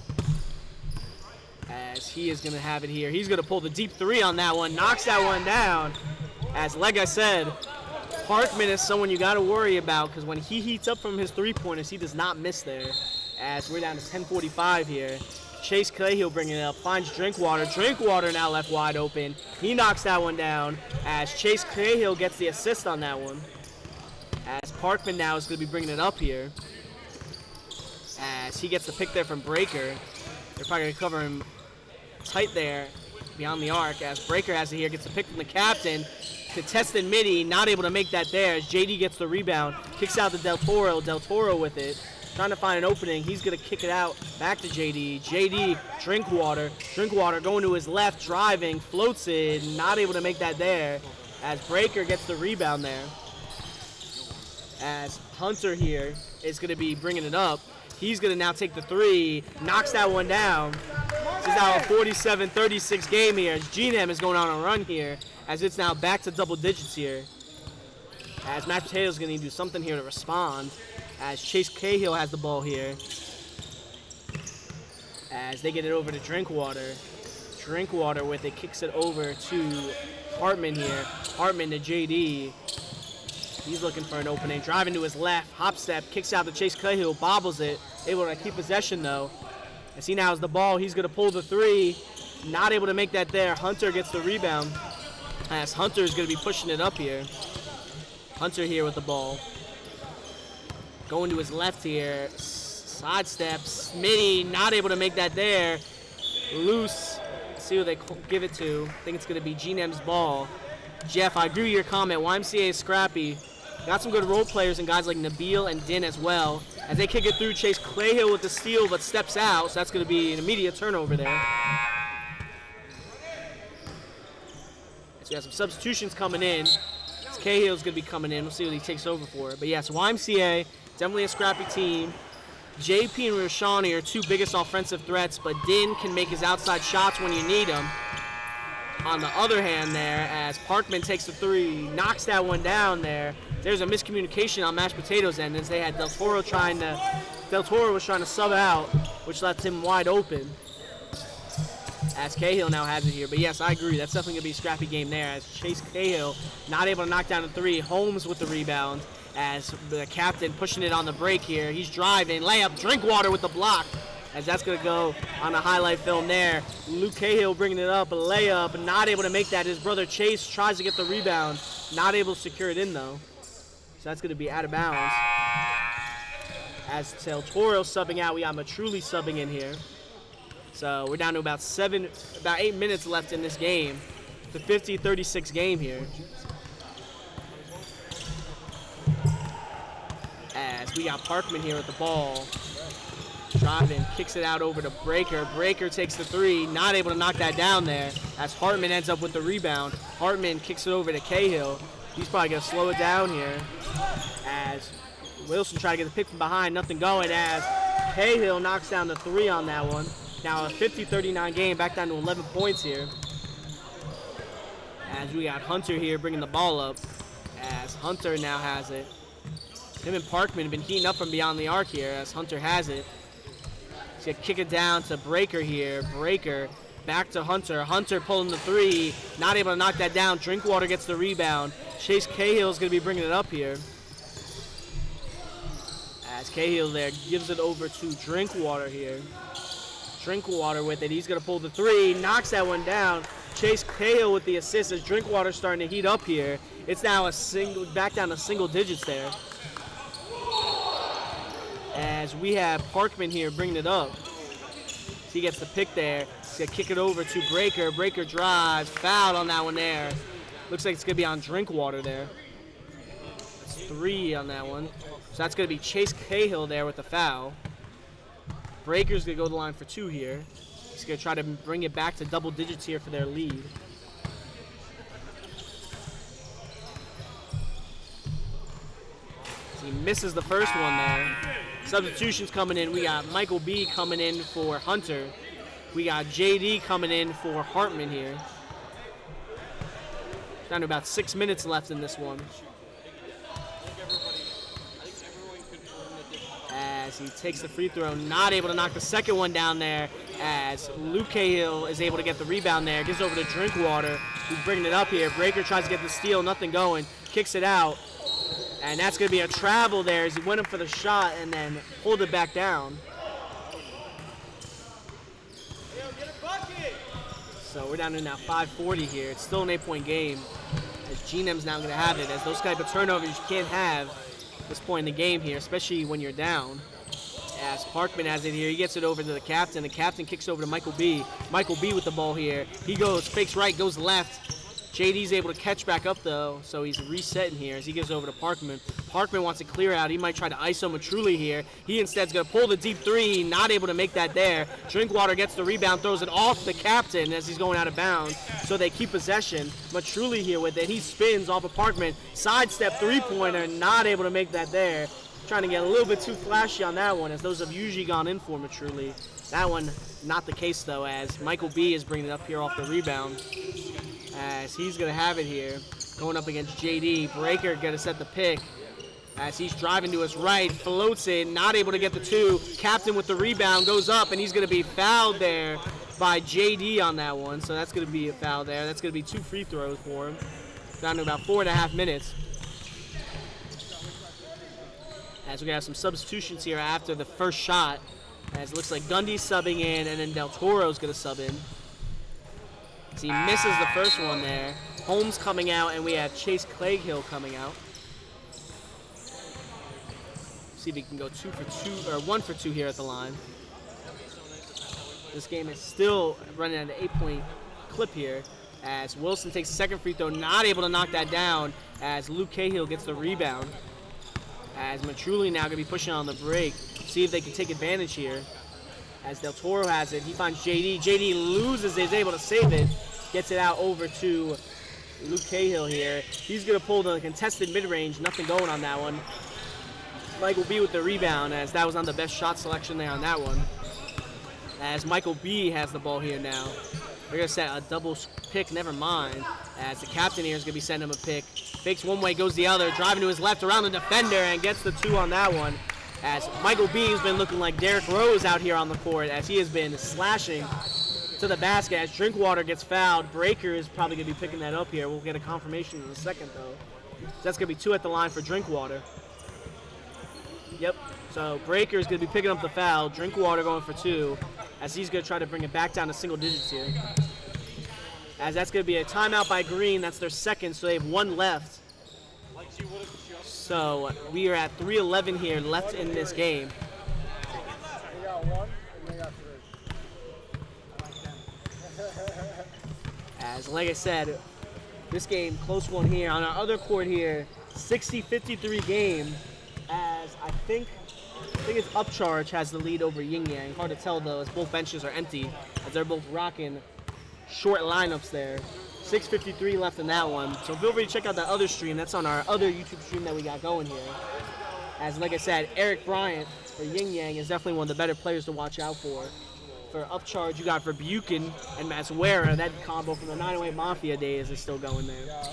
as he is going to have it here. He's going to pull the deep three on that one, knocks that one down. As, like I said, Parkman is someone you got to worry about because when he heats up from his three-pointers, he does not miss there. As we're down to 10:45 here. Chase Cahill bringing it up, finds Drinkwater. Drinkwater now left wide open. He knocks that one down as Chase Cahill gets the assist on that one. As Parkman now is going to be bringing it up here. As he gets the pick there from Breaker. They're probably going to cover him tight there beyond the arc as Breaker has it here, gets the pick from the captain. Contested midi, not able to make that there as JD gets the rebound, kicks out to Del Toro. Del Toro with it, trying to find an opening. He's going to kick it out back to JD. JD, Drinkwater. Drinkwater going to his left, driving, floats it, not able to make that there as Breaker gets the rebound there. As Hunter here is going to be bringing it up. He's going to now take the three, knocks that one down. This is now a 47-36 game here as GNM is going on a run here as it's now back to double digits here. As Mashed Potatoes is going to need to do something here to respond as Chase Cahill has the ball here. As they get it over to Drinkwater. Drinkwater with it, kicks it over to Hartman here. Hartman to JD. He's looking for an opening, driving to his left, hop step, kicks out to Chase Cahill, bobbles it, able to keep possession though. As he now has the ball, he's going to pull the three, not able to make that there. Hunter gets the rebound, as Hunter is going to be pushing it up here. Hunter here with the ball. Going to his left here, sidestep, Smitty, not able to make that there. Loose, see who they give it to. I think it's going to be GNM's ball. Jeff, I agree with your comment. YMCA is scrappy. Got some good role players and guys like Nabil and Din as well. As they kick it through, Chase Cahill with the steal, but steps out, so that's going to be an immediate turnover there. So we have some substitutions coming in. Cahill's going to be coming in. We'll see what he takes over for. But yes, YMCA, definitely a scrappy team. JP and Rashani are two biggest offensive threats, but Din can make his outside shots when you need them. On the other hand there, as Parkman takes the three, knocks that one down there. There's a miscommunication on Mashed Potatoes' end as they had Del Toro was trying to sub out, which left him wide open. As Cahill now has it here. But yes, I agree. That's definitely going to be a scrappy game there as Chase Cahill not able to knock down the three. Holmes with the rebound as the captain pushing it on the break here. He's driving, layup, Drinkwater with the block. As that's going to go on a highlight film there. Luke Cahill bringing it up, a layup, not able to make that. His brother Chase tries to get the rebound, not able to secure it in though. So that's going to be out of bounds. As Del Toro subbing out, we got Matruli subbing in here. So we're down to about 8 minutes left in this game. It's a 50-36 game here. As we got Parkman here with the ball. Driving, kicks it out over to Breaker. Breaker takes the three, not able to knock that down there as Hartman ends up with the rebound. Hartman kicks it over to Cahill. He's probably going to slow it down here as Wilson tries to get the pick from behind, nothing going as Cahill knocks down the three on that one. Now a 50-39 game, back down to 11 points here. As we got Hunter here bringing the ball up as Hunter now has it. Him and Parkman have been heating up from beyond the arc here as Hunter has it. He's going to kick it down to Breaker here. Breaker back to Hunter. Hunter pulling the three. Not able to knock that down. Drinkwater gets the rebound. Chase Cahill is going to be bringing it up here. As Cahill there gives it over to Drinkwater here. Drinkwater with it. He's going to pull the three. Knocks that one down. Chase Cahill with the assist as Drinkwater starting to heat up here. It's now back down to single digits there. As we have Parkman here bringing it up. He gets the pick there. He's going to kick it over to Breaker. Breaker drives. Fouled on that one there. Looks like it's going to be on Drinkwater there. It's 3 on that one. So that's going to be Chase Cahill there with the foul. Breaker's going to go to the line for 2 here. He's going to try to bring it back to double digits here for their lead. So he misses the first one there. Substitutions coming in. We got Michael B coming in for Hunter. We got JD coming in for Hartman here. Down to about 6 minutes left in this one. As he takes the free throw, not able to knock the second one down there. as Luke Cahill is able to get the rebound there. Gives over to Drinkwater, who's bringing it up here. Breaker tries to get the steal, nothing going. Kicks it out, and that's going to be a travel there as he went up for the shot and then pulled it back down. So we're down to now 5:40 here. It's still an 8-point game as GNM's now going to have it, as those type of turnovers you can't have at this point in the game here, especially when you're down. As Parkman has it here, he gets it over to the captain. The captain kicks over to Michael B. Michael B with the ball here. He goes, fakes right, goes left. JD's able to catch back up though, so he's resetting here as he gives over to Parkman. Parkman wants to clear out. He might try to ISO Matruli here. He instead's going to pull the deep three, not able to make that there. Drinkwater gets the rebound, throws it off the captain as he's going out of bounds, so they keep possession. Matruli here with it. He spins off of Parkman. Sidestep three-pointer, not able to make that there. Trying to get a little bit too flashy on that one, as those have usually gone in for Matruli. That one, not the case though, as Michael B is bringing it up here off the rebound. As he's going to have it here, going up against JD. Breaker going to set the pick as he's driving to his right, floats it, not able to get the two. Captain with the rebound goes up, and he's going to be fouled there by JD on that one. So that's going to be a foul there. That's going to be 2 free throws for him. Down to about 4.5 minutes. As we're going to have some substitutions here after the first shot, as it looks like Gundy's subbing in, and then Del Toro's going to sub in. So he misses the first one there. Holmes coming out, and we have Chase Craighill coming out. See if he can go 2 for 2 or 1 for 2 here at the line. This game is still running at an 8-point clip here, as Wilson takes the second free throw, not able to knock that down, as Luke Cahill gets the rebound. As Matruli now going to be pushing on the break. See if they can take advantage here. As Del Toro has it, he finds JD. JD loses it, is able to save it. Gets it out over to Luke Cahill here. He's going to pull the contested mid-range. Nothing going on that one. Michael B with the rebound, as that was on the best shot selection there on that one. As Michael B has the ball here now. They're going to set a double pick, never mind. As the captain here is going to be sending him a pick. Fakes one way, goes the other, driving to his left around the defender, and gets the 2 on that one. As Michael B has been looking like Derrick Rose out here on the court, as he has been slashing to the basket. As Drinkwater gets fouled, Breaker is probably going to be picking that up here. We'll get a confirmation in a second, though. So that's going to be 2 at the line for Drinkwater. Yep, so Breaker is going to be picking up the foul. Drinkwater going for 2, as he's going to try to bring it back down to single digits here. As that's going to be a timeout by Green. That's their second, so they have 1 left. So we are at 3:11 here left in this game.
They got 1 and they got 3.
As like I said, this game, close one here. On our other court here, 60-53 game. As I think it's Upcharge has the lead over Yin Yang. Hard to tell though, as both benches are empty, as they're both rocking short lineups there. 6:53 left in that one. So feel free to check out that other stream. That's on our other YouTube stream that we got going here. As like I said, Eric Bryant for Yin Yang is definitely one of the better players to watch out for. For Upcharge, you got Verbuchen and Maswera. That combo from the 908 Mafia days is still going there.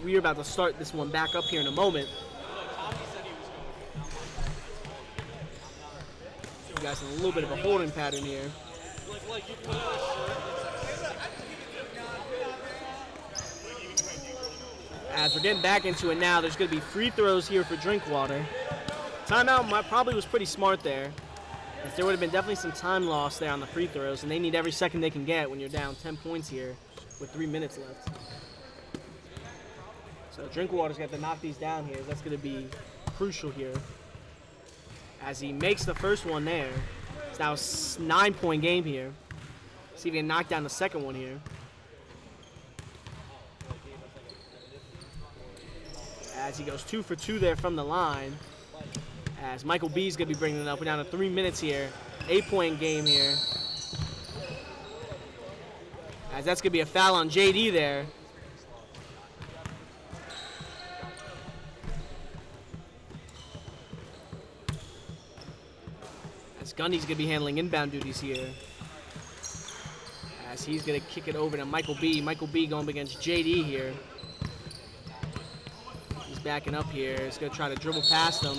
We are about to start this one back up here in a moment. You guys in a little bit of a holding pattern here. As we're getting back into it now, there's going to be free throws here for Drinkwater. Timeout probably was pretty smart there, as there would have been definitely some time lost there on the free throws, and they need every second they can get when you're down 10 points here with 3 minutes left. So Drinkwater's got to knock these down here. That's going to be crucial here. As he makes the first one there. It's now a 9-point game here. See if he can knock down the second one here. As he goes 2 for 2 there from the line. As Michael B is going to be bringing it up. We're down to 3 minutes here. 8-point game here. As that's going to be a foul on JD there. Gundy's going to be handling inbound duties here. As he's going to kick it over to Michael B. Michael B going up against JD here. He's backing up here. He's going to try to dribble past him.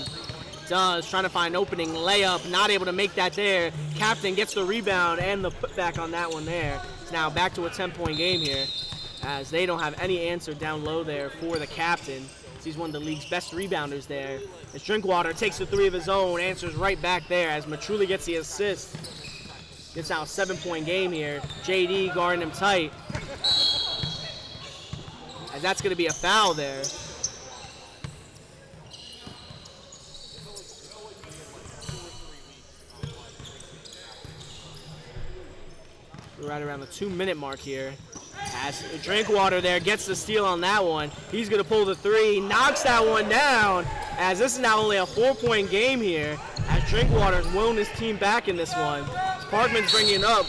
does, trying to find an opening layup, not able to make that there. Captain gets the rebound and the putback on that one there. It's now back to a 10-point game here, as they don't have any answer down low there for the captain. He's one of the league's best rebounders there. As Drinkwater takes the three of his own, answers right back there as Matruli gets the assist. It's now a 7-point game here. JD guarding him tight. As that's going to be a foul there. We're right around the 2-minute mark here. As Drinkwater there gets the steal on that one. He's going to pull the three, knocks that one down, as this is now only a 4-point game here, as Drinkwater's willing his team back in this one. As Parkman's bringing it up.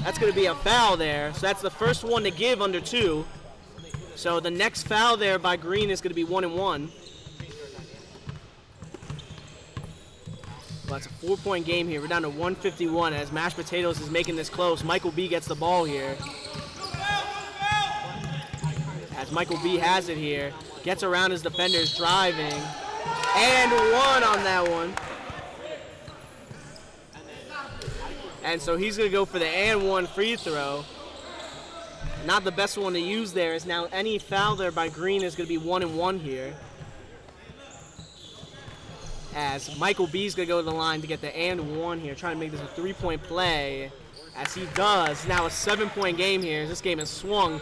That's going to be a foul there. So that's the first one to give under 2. So the next foul there by Green is going to be 1 and 1. Well, that's a 4-point game here. We're down to 151 as Mashed Potatoes is making this close. Michael B gets the ball here. As Michael B has it here, gets around his defenders, driving, and 1 on that one. And so he's going to go for the and 1 free throw. Not the best one to use there, as now any foul there by Green is going to be 1 and 1 here. As Michael B is going to go to the line to get the and 1 here, trying to make this a 3-point play. As he does, now a 7-point game here. This game has swung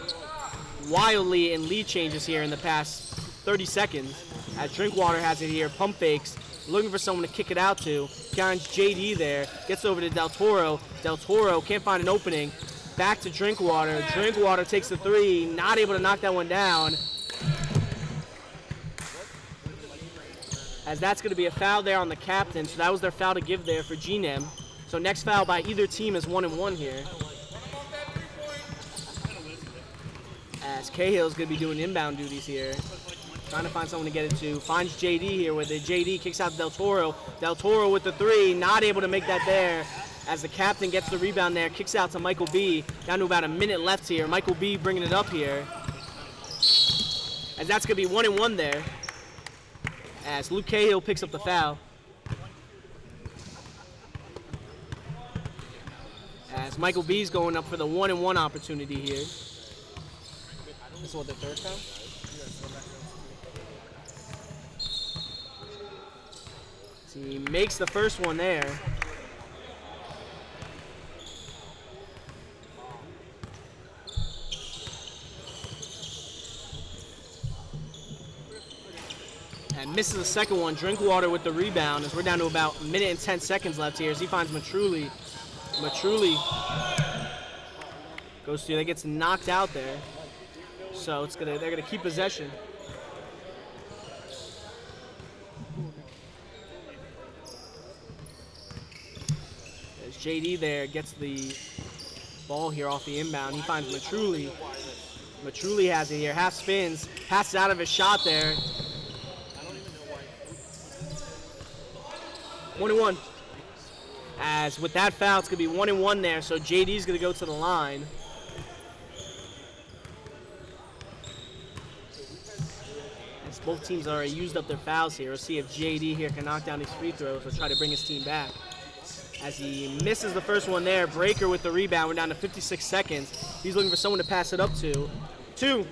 wildly in lead changes here in the past 30 seconds. As Drinkwater has it here, pump fakes, looking for someone to kick it out to. Finds JD there, gets over to Del Toro. Del Toro can't find an opening. Back to Drinkwater. Drinkwater takes the three, not able to knock that one down. As that's going to be a foul there on the captain, so that was their foul to give there for GNEM. So next foul by either team is 1 and 1 here. As Cahill's going to be doing inbound duties here. Trying to find someone to get it to. Finds JD here with it. JD kicks out to Del Toro. Del Toro with the three. Not able to make that there. As the captain gets the rebound there. Kicks out to Michael B. Down to about a minute left here. Michael B bringing it up here. As that's going to be 1 and 1 there. As Luke Cahill picks up the foul. As Michael B's going up for the 1 and 1 opportunity here. This is what, the third foul? So he makes the first one there. And misses the second one. Drinkwater with the rebound as we're down to about a minute and 10 seconds left here as he finds Matruli. Matruli goes through, that gets knocked out there. So they're gonna keep possession. As JD there gets the ball here off the inbound. He finds Matruli. Matruli has it here, half spins, passes out of his shot there. 1 and 1. As with that foul, it's gonna be 1 and 1 there. So JD's gonna go to the line. As both teams already used up their fouls here. We'll see if JD here can knock down these free throws or try to bring his team back. As he misses the first one there, Breaker with the rebound. We're down to 56 seconds. He's looking for someone to pass it up to. 2.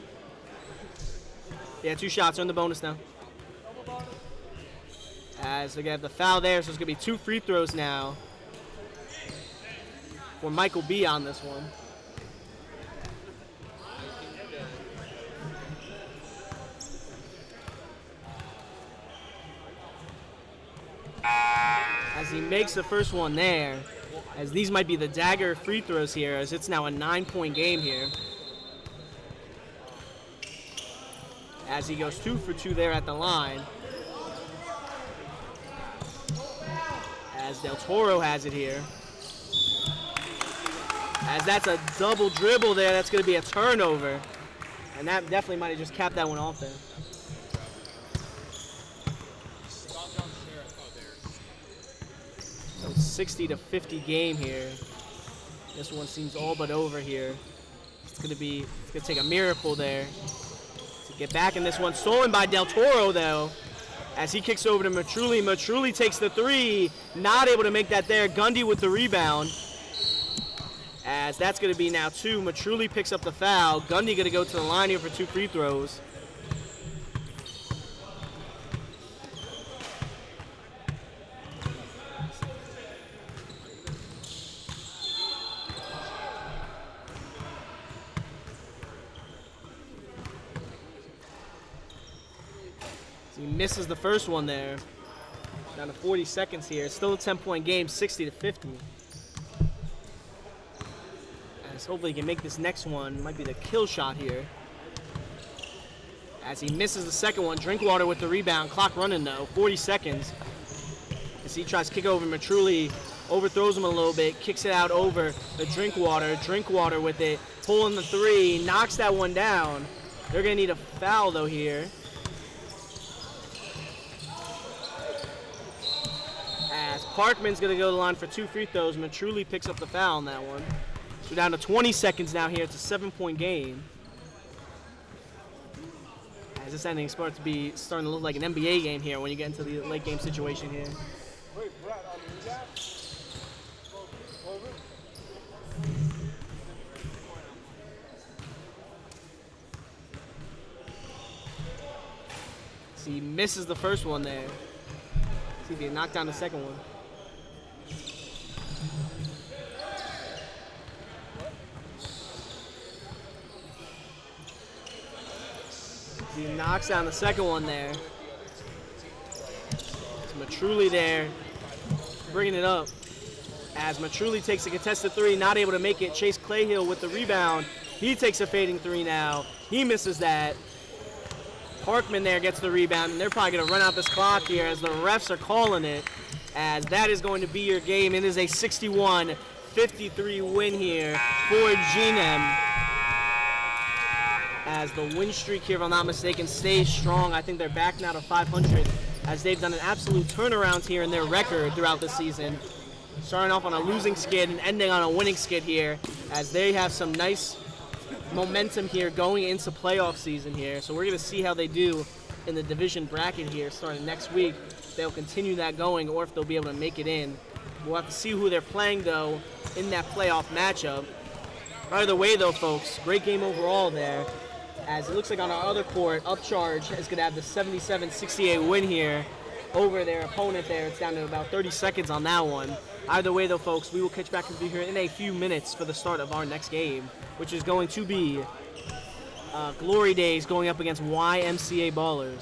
Yeah, 2 shots. They're in the bonus now. As they're going to have the foul there, so it's going to be 2 free throws now for Michael B on this one. As he makes the first one there, as these might be the dagger free throws here, as it's now a 9-point game here. As he goes 2 for 2 there at the line. As Del Toro has it here. As that's a double dribble there, that's going to be a turnover. And that definitely might have just capped that one off there. So 60-50 game here. This one seems all but over here. It's going to take a miracle there to get back in this one. Stolen by Del Toro though. as he kicks over to Matruli. Matruli takes the three, not able to make that there. Gundy with the rebound, as that's going to be now 2. Matruli picks up the foul. Gundy going to go to the line here for 2 free throws. He misses the first one there. Down to 40 seconds here. Still a 10-point game, 60-50. As hopefully he can make this next one. Might be the kill shot here. As he misses the second one. Drinkwater with the rebound. Clock running though. 40 seconds. As he tries to kick over Matruli. Overthrows him a little bit. Kicks it out over the Drinkwater. Drinkwater with it. Pulling the three. Knocks that one down. They're going to need a foul though here. As Parkman's going to go to the line for 2 free throws. Matruli picks up the foul on that one. So we're down to 20 seconds now here. It's a 7-point game. As this ending is starting to look like an NBA game here when you get into the late game situation here.
Wait, Brad,
So he misses the first one there. See if he can knock down the second one. He knocks down the second one there. It's Matruli there, bringing it up. As Matruli takes a contested three, not able to make it. Chase Clayhill with the rebound. He takes a fading three now. He misses that. Parkman there gets the rebound, and they're probably going to run out this clock here as the refs are calling it, as that is going to be your game. It is a 61-53 win here for GNM, as the win streak here, if I'm not mistaken, stays strong. I think they're back now to 500, as they've done an absolute turnaround here in their record throughout the season, starting off on a losing skid and ending on a winning skid here, as they have some nice momentum here going into playoff season here. So we're going to see how they do in the division bracket here starting next week. If they'll continue that going or if they'll be able to make it in. We'll have to see who they're playing, though, in that playoff matchup. Either way, though, folks, great game overall there. As it looks like on our other court, Upcharge is going to have the 77-68 win here over their opponent there. It's down to about 30 seconds on that one. Either way, though, folks, we will catch back with you here in a few minutes for the start of our next game, which is going to be Glory Days going up against YMCA Ballers.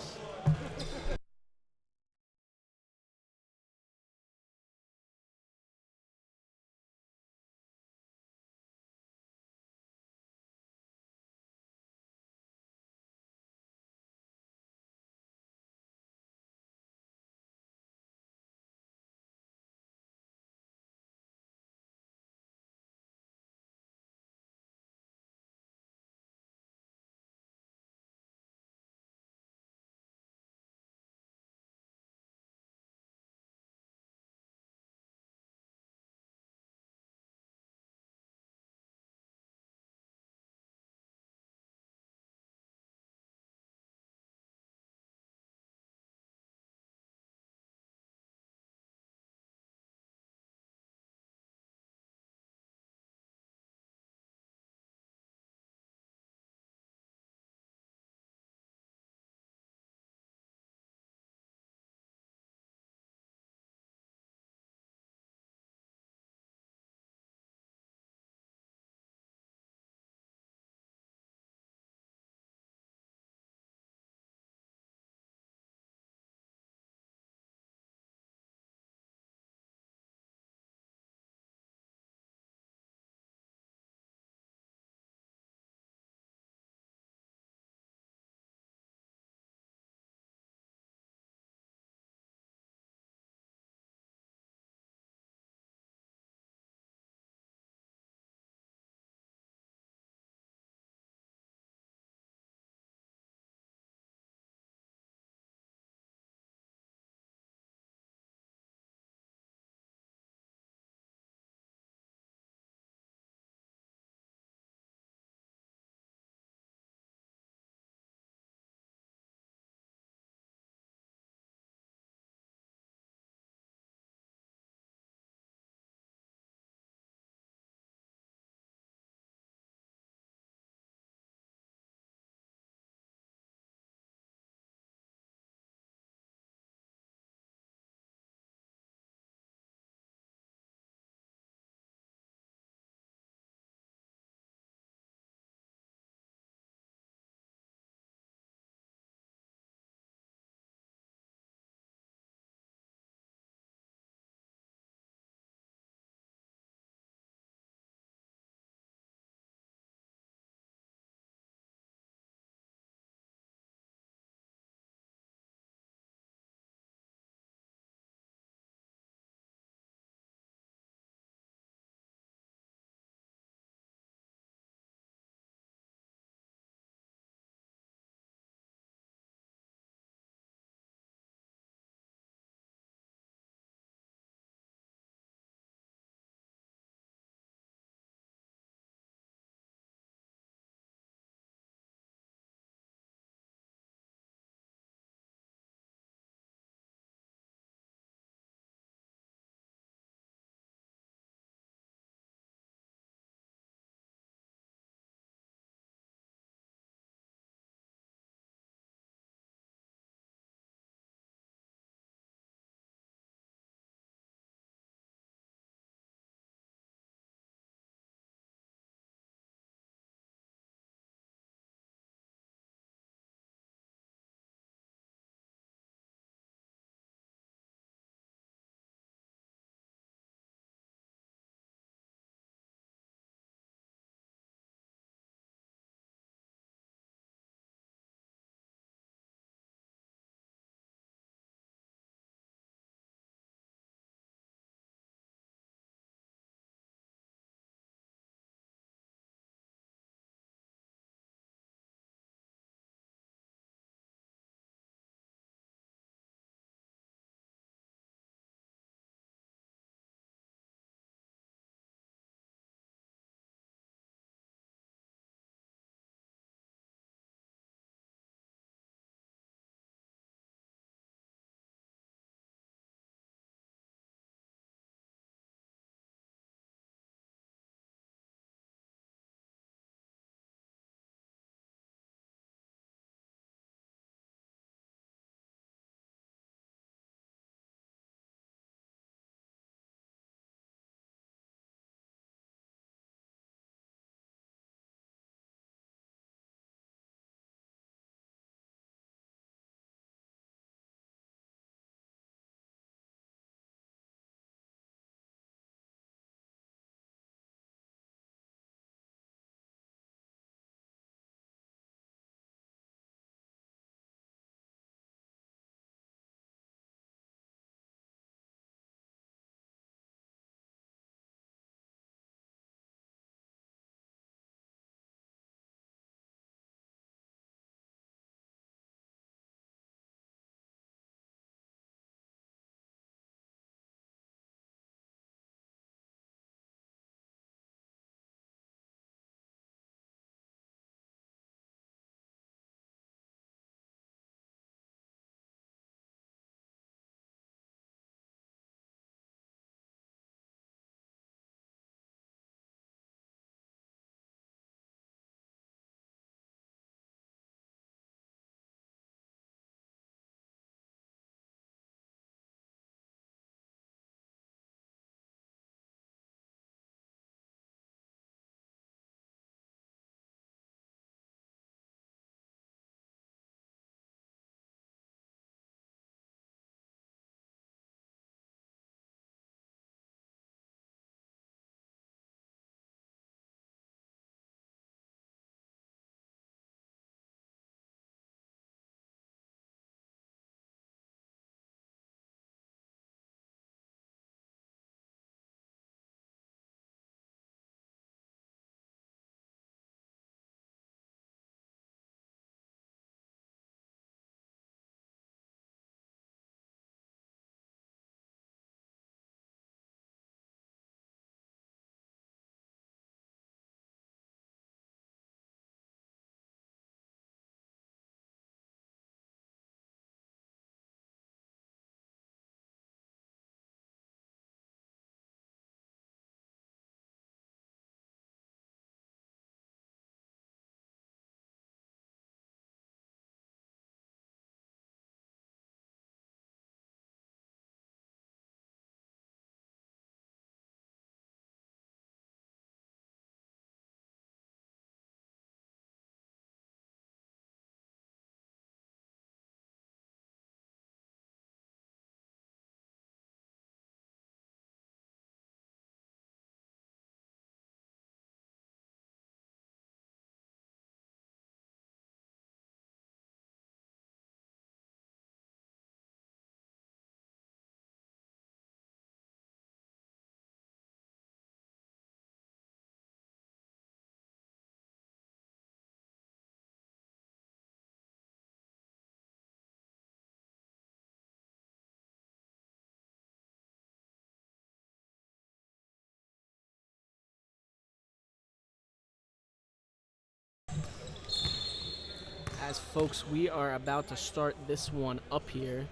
As folks, we are about to start this one up here.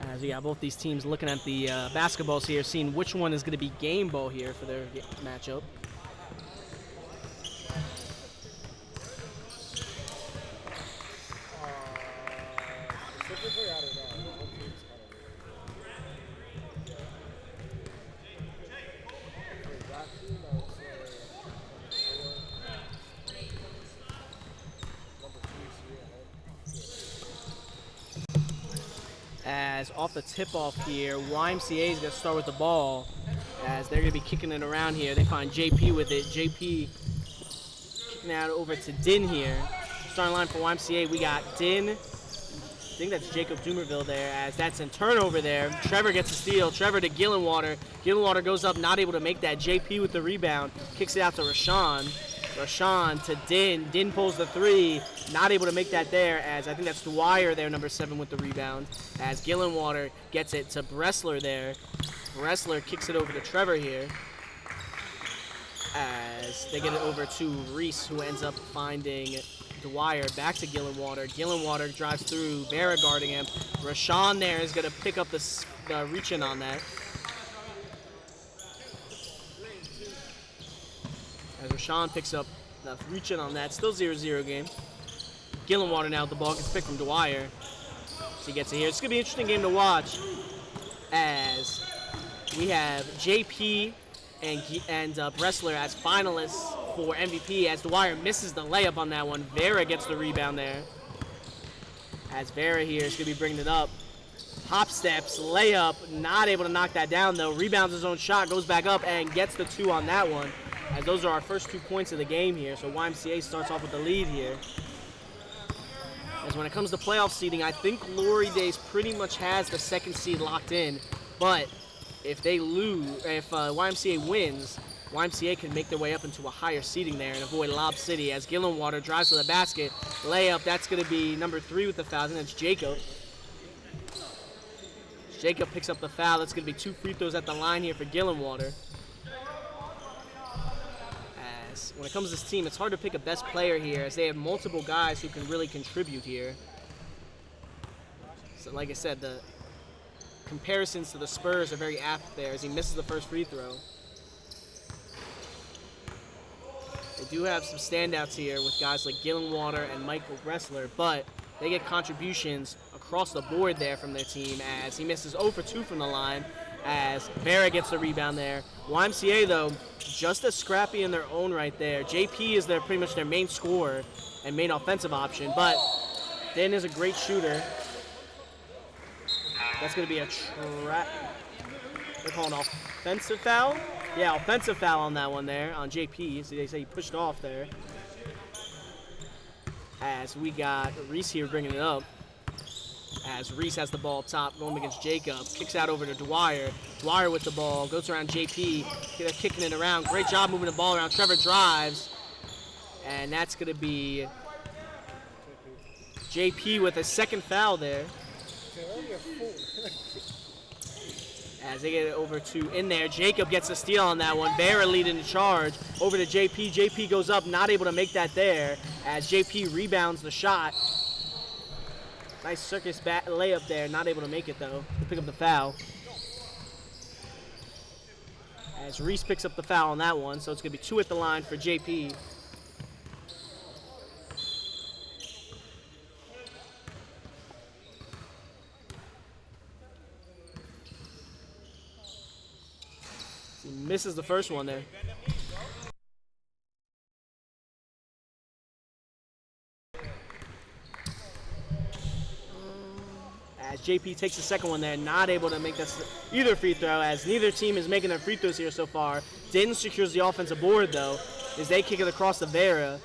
As we got both these teams looking at the basketballs here, seeing which one is going to be game ball here for their matchup.
Specifically, I don't know. One team's kind of weird. For that team, I would say number 3 at home.
As off the tip-off here, YMCA is going to start with the ball. As they're going to be kicking it around here. They find JP with it. JP kicking out over to Din here. Starting line for YMCA, we got Din. I think that's Jacob Dumerville there, as that's in turnover there. Trevor gets a steal. Trevor to Gillenwater. Gillenwater goes up, not able to make that. JP with the rebound. Kicks it out to Rashawn. Rashawn to Din. Din pulls the 3. Not able to make that there, as I think that's Dwyer there, number 7 with the rebound. As Gillenwater gets it to Bressler there. Bressler kicks it over to Trevor here. As they get it over to Reese, who ends up finding Dwyer. Back to Gillenwater. Gillenwater drives through. Vera guarding him. Rashawn there is going to pick up the reach-in on that. As Rashawn picks up the reach-in on that. Still 0-0 game. Gillenwater now with the ball gets picked from Dwyer. So he gets it here. It's going to be an interesting game to watch, as we have JP and Bressler as finalists for MVP, as Dwyer misses the layup on that one. Vera gets the rebound there. As Vera here is going to be bringing it up. Hop steps, layup, not able to knock that down though. Rebounds his own shot, goes back up and gets the 2 on that one. As those are our first 2 points of the game here. So YMCA starts off with the lead here. As when it comes to playoff seeding, I think Glory Days pretty much has the 2nd seed locked in. But if they lose, if YMCA wins, YMCA can make their way up into a higher seeding there and avoid Lob City. As Gillenwater drives to the basket, layup, that's going to be number 3 with the foul, and that's Jacob. Jacob picks up the foul. That's going to be 2 free throws at the line here for Gillenwater. As when it comes to this team, it's hard to pick a best player here, as they have multiple guys who can really contribute here. So like I said, the comparisons to the Spurs are very apt there, as he misses the first free throw. They do have some standouts here with guys like Gillenwater and Michael Bressler, but they get contributions across the board there from their team, as he misses 0 for 2 from the line, as Vera gets the rebound there. YMCA, though, just as scrappy in their own right there. JP is pretty much their main scorer and main offensive option, but Din is a great shooter. That's going to be they're calling an offensive foul? Yeah, offensive foul on that one there, on JP. So they say he pushed off there. As we got Reese here bringing it up. As Reese has the ball up top, going against Jacob. Kicks out over to Dwyer. Dwyer with the ball, goes around JP. They're kicking it around. Great job moving the ball around. Trevor drives. And that's going to be JP with a 2nd foul there. As they get it over to in there, Jacob gets a steal on that one. Vera leading the charge over to JP. JP goes up, not able to make that there, as JP rebounds the shot. Nice circus layup there, not able to make it though, to pick up the foul. As Reese picks up the foul on that one, so it's going to be 2 at the line for JP. He misses the first one there. As JP takes the second one there, not able to make this either free throw, as neither team is making their free throws here so far. Din secures the offensive board though, as they kick it across to Vera.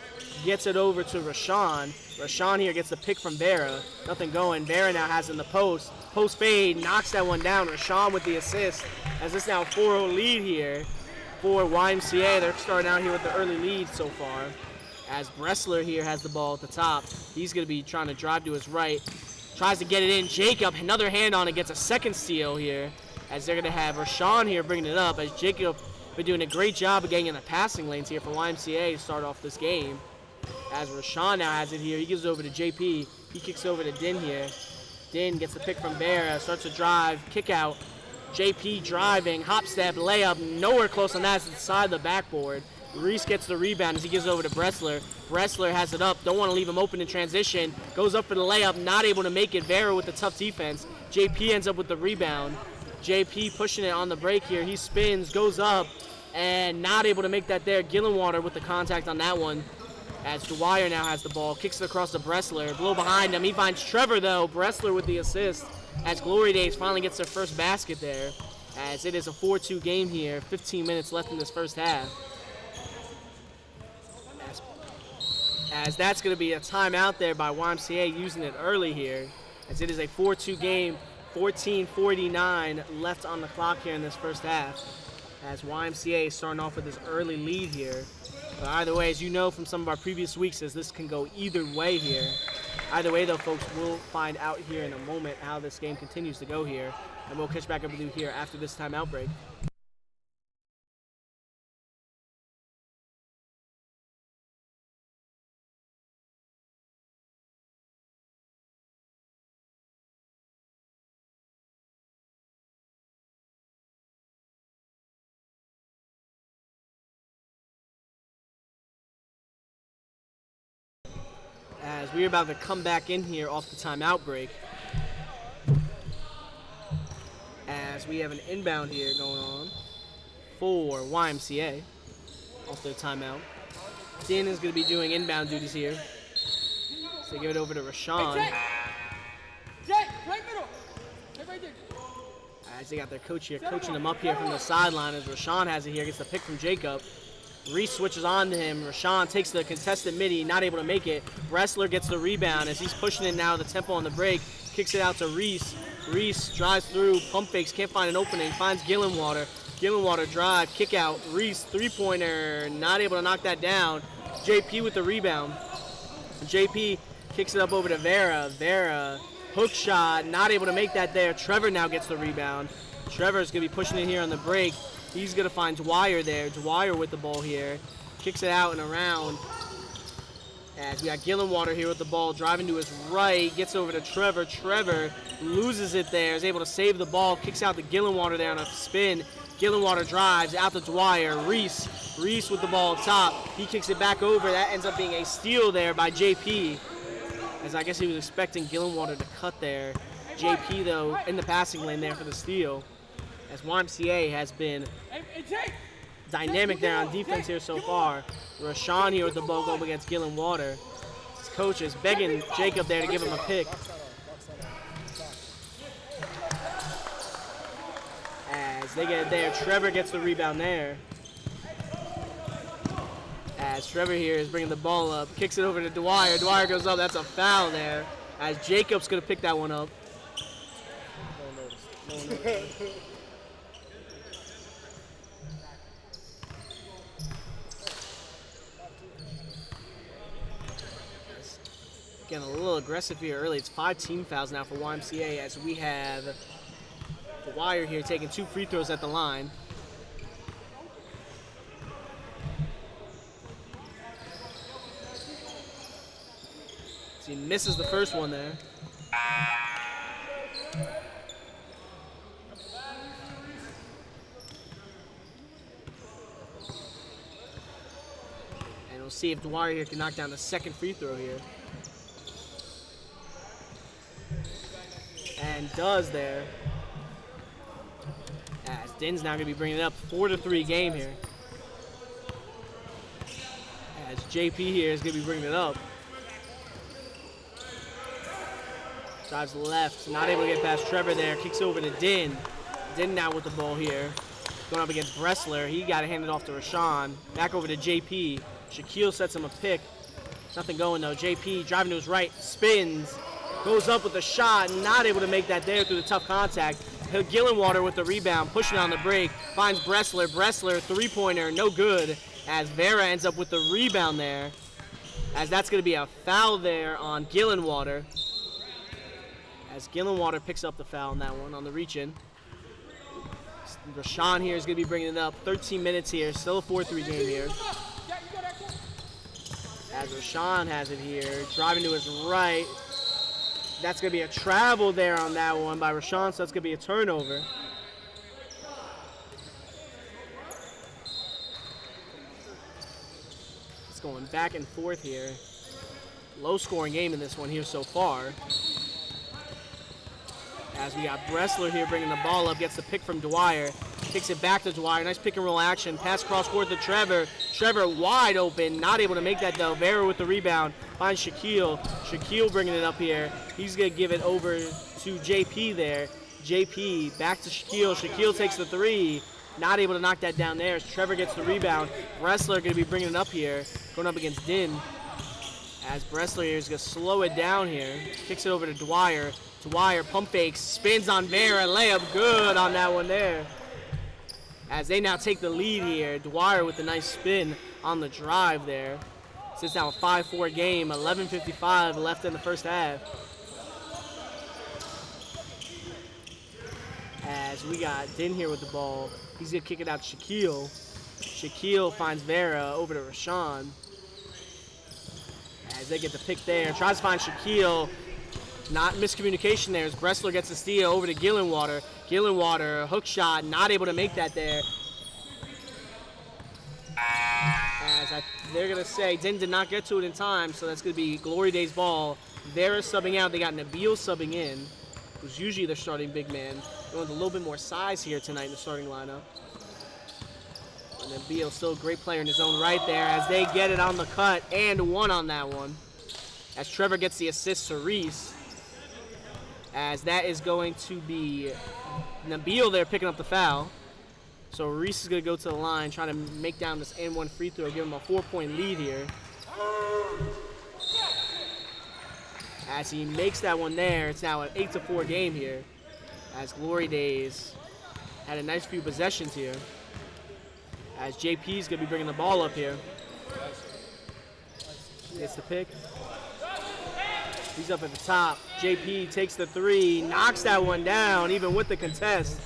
Gets it over to Rashawn. Rashawn here gets the pick from Vera. Nothing going. Vera now has in the post. Post fade, knocks that one down. Rashawn with the assist, as it's now a 4-0 lead here for YMCA. They're starting out here with the early lead so far. As Bressler here has the ball at the top. He's going to be trying to drive to his right. Tries to get it in. Jacob, another hand on it, gets a 2nd steal here, as they're going to have Rashawn here bringing it up, as Jacob been doing a great job of getting in the passing lanes here for YMCA to start off this game. As Rashawn now has it here, he gives it over to JP. He kicks over to Din here. Din gets the pick from Vera, starts to drive, kick out. JP driving, hop step, layup, nowhere close on that. It's inside the backboard. Reese gets the rebound as he gives it over to Bressler. Bressler has it up, don't want to leave him open in transition. Goes up for the layup, not able to make it. Vera with the tough defense. JP ends up with the rebound. JP pushing it on the break here. He spins, goes up, and not able to make that there. Gillenwater with the contact on that one. As Dwyer now has the ball, kicks it across to Bressler. Blow behind him. He finds Trevor, though. Bressler with the assist as Glory Days finally gets their first basket there. As it is a 4-2 game here. 15 minutes left in this first half. As that's going to be a timeout there by YMCA using it early here. As it is a 4-2 game. 14:49 left on the clock here in this first half. As YMCA is starting off with this early lead here. But either way, as you know from some of our previous weeks, as this can go either way here. Either way, though, folks, we'll find out here in a moment how this game continues to go here. And we'll catch back up with you here after this timeout break. As we're about to come back in here off the timeout break. As we have an inbound here going on for YMCA off their timeout. Dan is going to be doing inbound duties here. So they give it over to Rashawn. As they got their coach here coaching them up here from the sideline as Rashawn has it here, gets the pick from Jacob. Reese switches on to him. Rashawn takes the contested midi, not able to make it. Bressler gets the rebound as he's pushing it now, the tempo on the break. Kicks it out to Reese. Reese drives through, pump fakes, can't find an opening, finds Gillenwater. Gillenwater drive, kick out. Reese, three-pointer, not able to knock that down. JP with the rebound. JP kicks it up over to Vera. Vera, hook shot, not able to make that there. Trevor now gets the rebound. Trevor's going to be pushing it here on the break. He's going to find Dwyer there. Dwyer with the ball here. Kicks it out and around. As we got Gillenwater here with the ball, driving to his right. Gets over to Trevor. Trevor loses it there. Is able to save the ball. Kicks out to Gillenwater there on a spin. Gillenwater drives out to Dwyer. Reese with the ball up top. He kicks it back over. That ends up being a steal there by JP. As I guess he was expecting Gillenwater to cut there. JP, though, in the passing lane there for the steal. As YMCA has been dynamic there on defense here so far. Rashawn here with the ball go up against Gillenwater. His coach is begging Jacob there to give him a pick. As they get it there, Trevor gets the rebound there. As Trevor here is bringing the ball up, kicks it over to Dwyer. Dwyer goes up, that's a foul there. As Jacob's going to pick that one up. No one noticed. Getting a little aggressive here early. It's 5 team fouls now for YMCA as we have Dwyer here taking 2 free throws at the line. So he misses the first one there. And we'll see if Dwyer here can knock down the second free throw here. And does there. As Din's now going to be bringing it up. 4-3 game here. As JP here is going to be bringing it up. Drives left, not able to get past Trevor there. Kicks over to Din. Din now with the ball here. Going up against Bressler. He got to hand it off to Rashawn. Back over to JP. Shaquille sets him a pick. Nothing going though. JP driving to his right. Spins. Goes up with a shot. Not able to make that there through the tough contact. Gillenwater with the rebound. Pushing on the break. Finds Bressler. Bressler, three-pointer. No good. As Vera ends up with the rebound there. As that's going to be a foul there on Gillenwater. As Gillenwater picks up the foul on that one on the reach-in. Rashawn here is going to be bringing it up. 13 minutes here. Still a 4-3 game here. As Rashawn has it here, driving to his right. That's going to be a travel there on that one by Rashawn, so that's going to be a turnover. It's going back and forth here. Low-scoring game in this one here so far. As we got Bressler here bringing the ball up, gets the pick from Dwyer. Kicks it back to Dwyer. Nice pick and roll action. Pass cross court to Trevor. Trevor wide open. Not able to make that though. Vera with the rebound. Finds Shaquille. Shaquille bringing it up here. He's going to give it over to JP there. JP back to Shaquille. Shaquille takes the three. Not able to knock that down there as Trevor gets the rebound. Bressler going to be bringing it up here. Going up against Din. As Bressler here is going to slow it down here. Kicks it over to Dwyer. Dwyer pump fakes. Spins on Vera. Layup good on that one there. As they now take the lead here. Dwyer with a nice spin on the drive there. It's now a 5-4 game. 11:55 left in the first half. As we got Din here with the ball. He's going to kick it out to Shaquille. Shaquille finds Vera over to Rashawn. As they get the pick there. Tries to find Shaquille. Not miscommunication there as Bressler gets the steal over to Gillenwater. Gillenwater, hook shot, not able to make that there. They're going to say Din did not get to it in time, so that's going to be Glory Days ball. Vera subbing out. They got Nabil subbing in, who's usually their starting big man. They want a little bit more size here tonight in the starting lineup. And Nabil, still a great player in his own right there as they get it on the cut and one on that one. As Trevor gets the assist to Reese. As that is going to be Nabil there picking up the foul. So Reese is going to go to the line, trying to make down this N1 free throw, give him a 4-point lead here. As he makes that one there, it's now an 8-4 game here. As Glory Days had a nice few possessions here. As JP is going to be bringing the ball up here. Gets the pick. He's up at the top. JP takes the three, knocks that one down, even with the contest.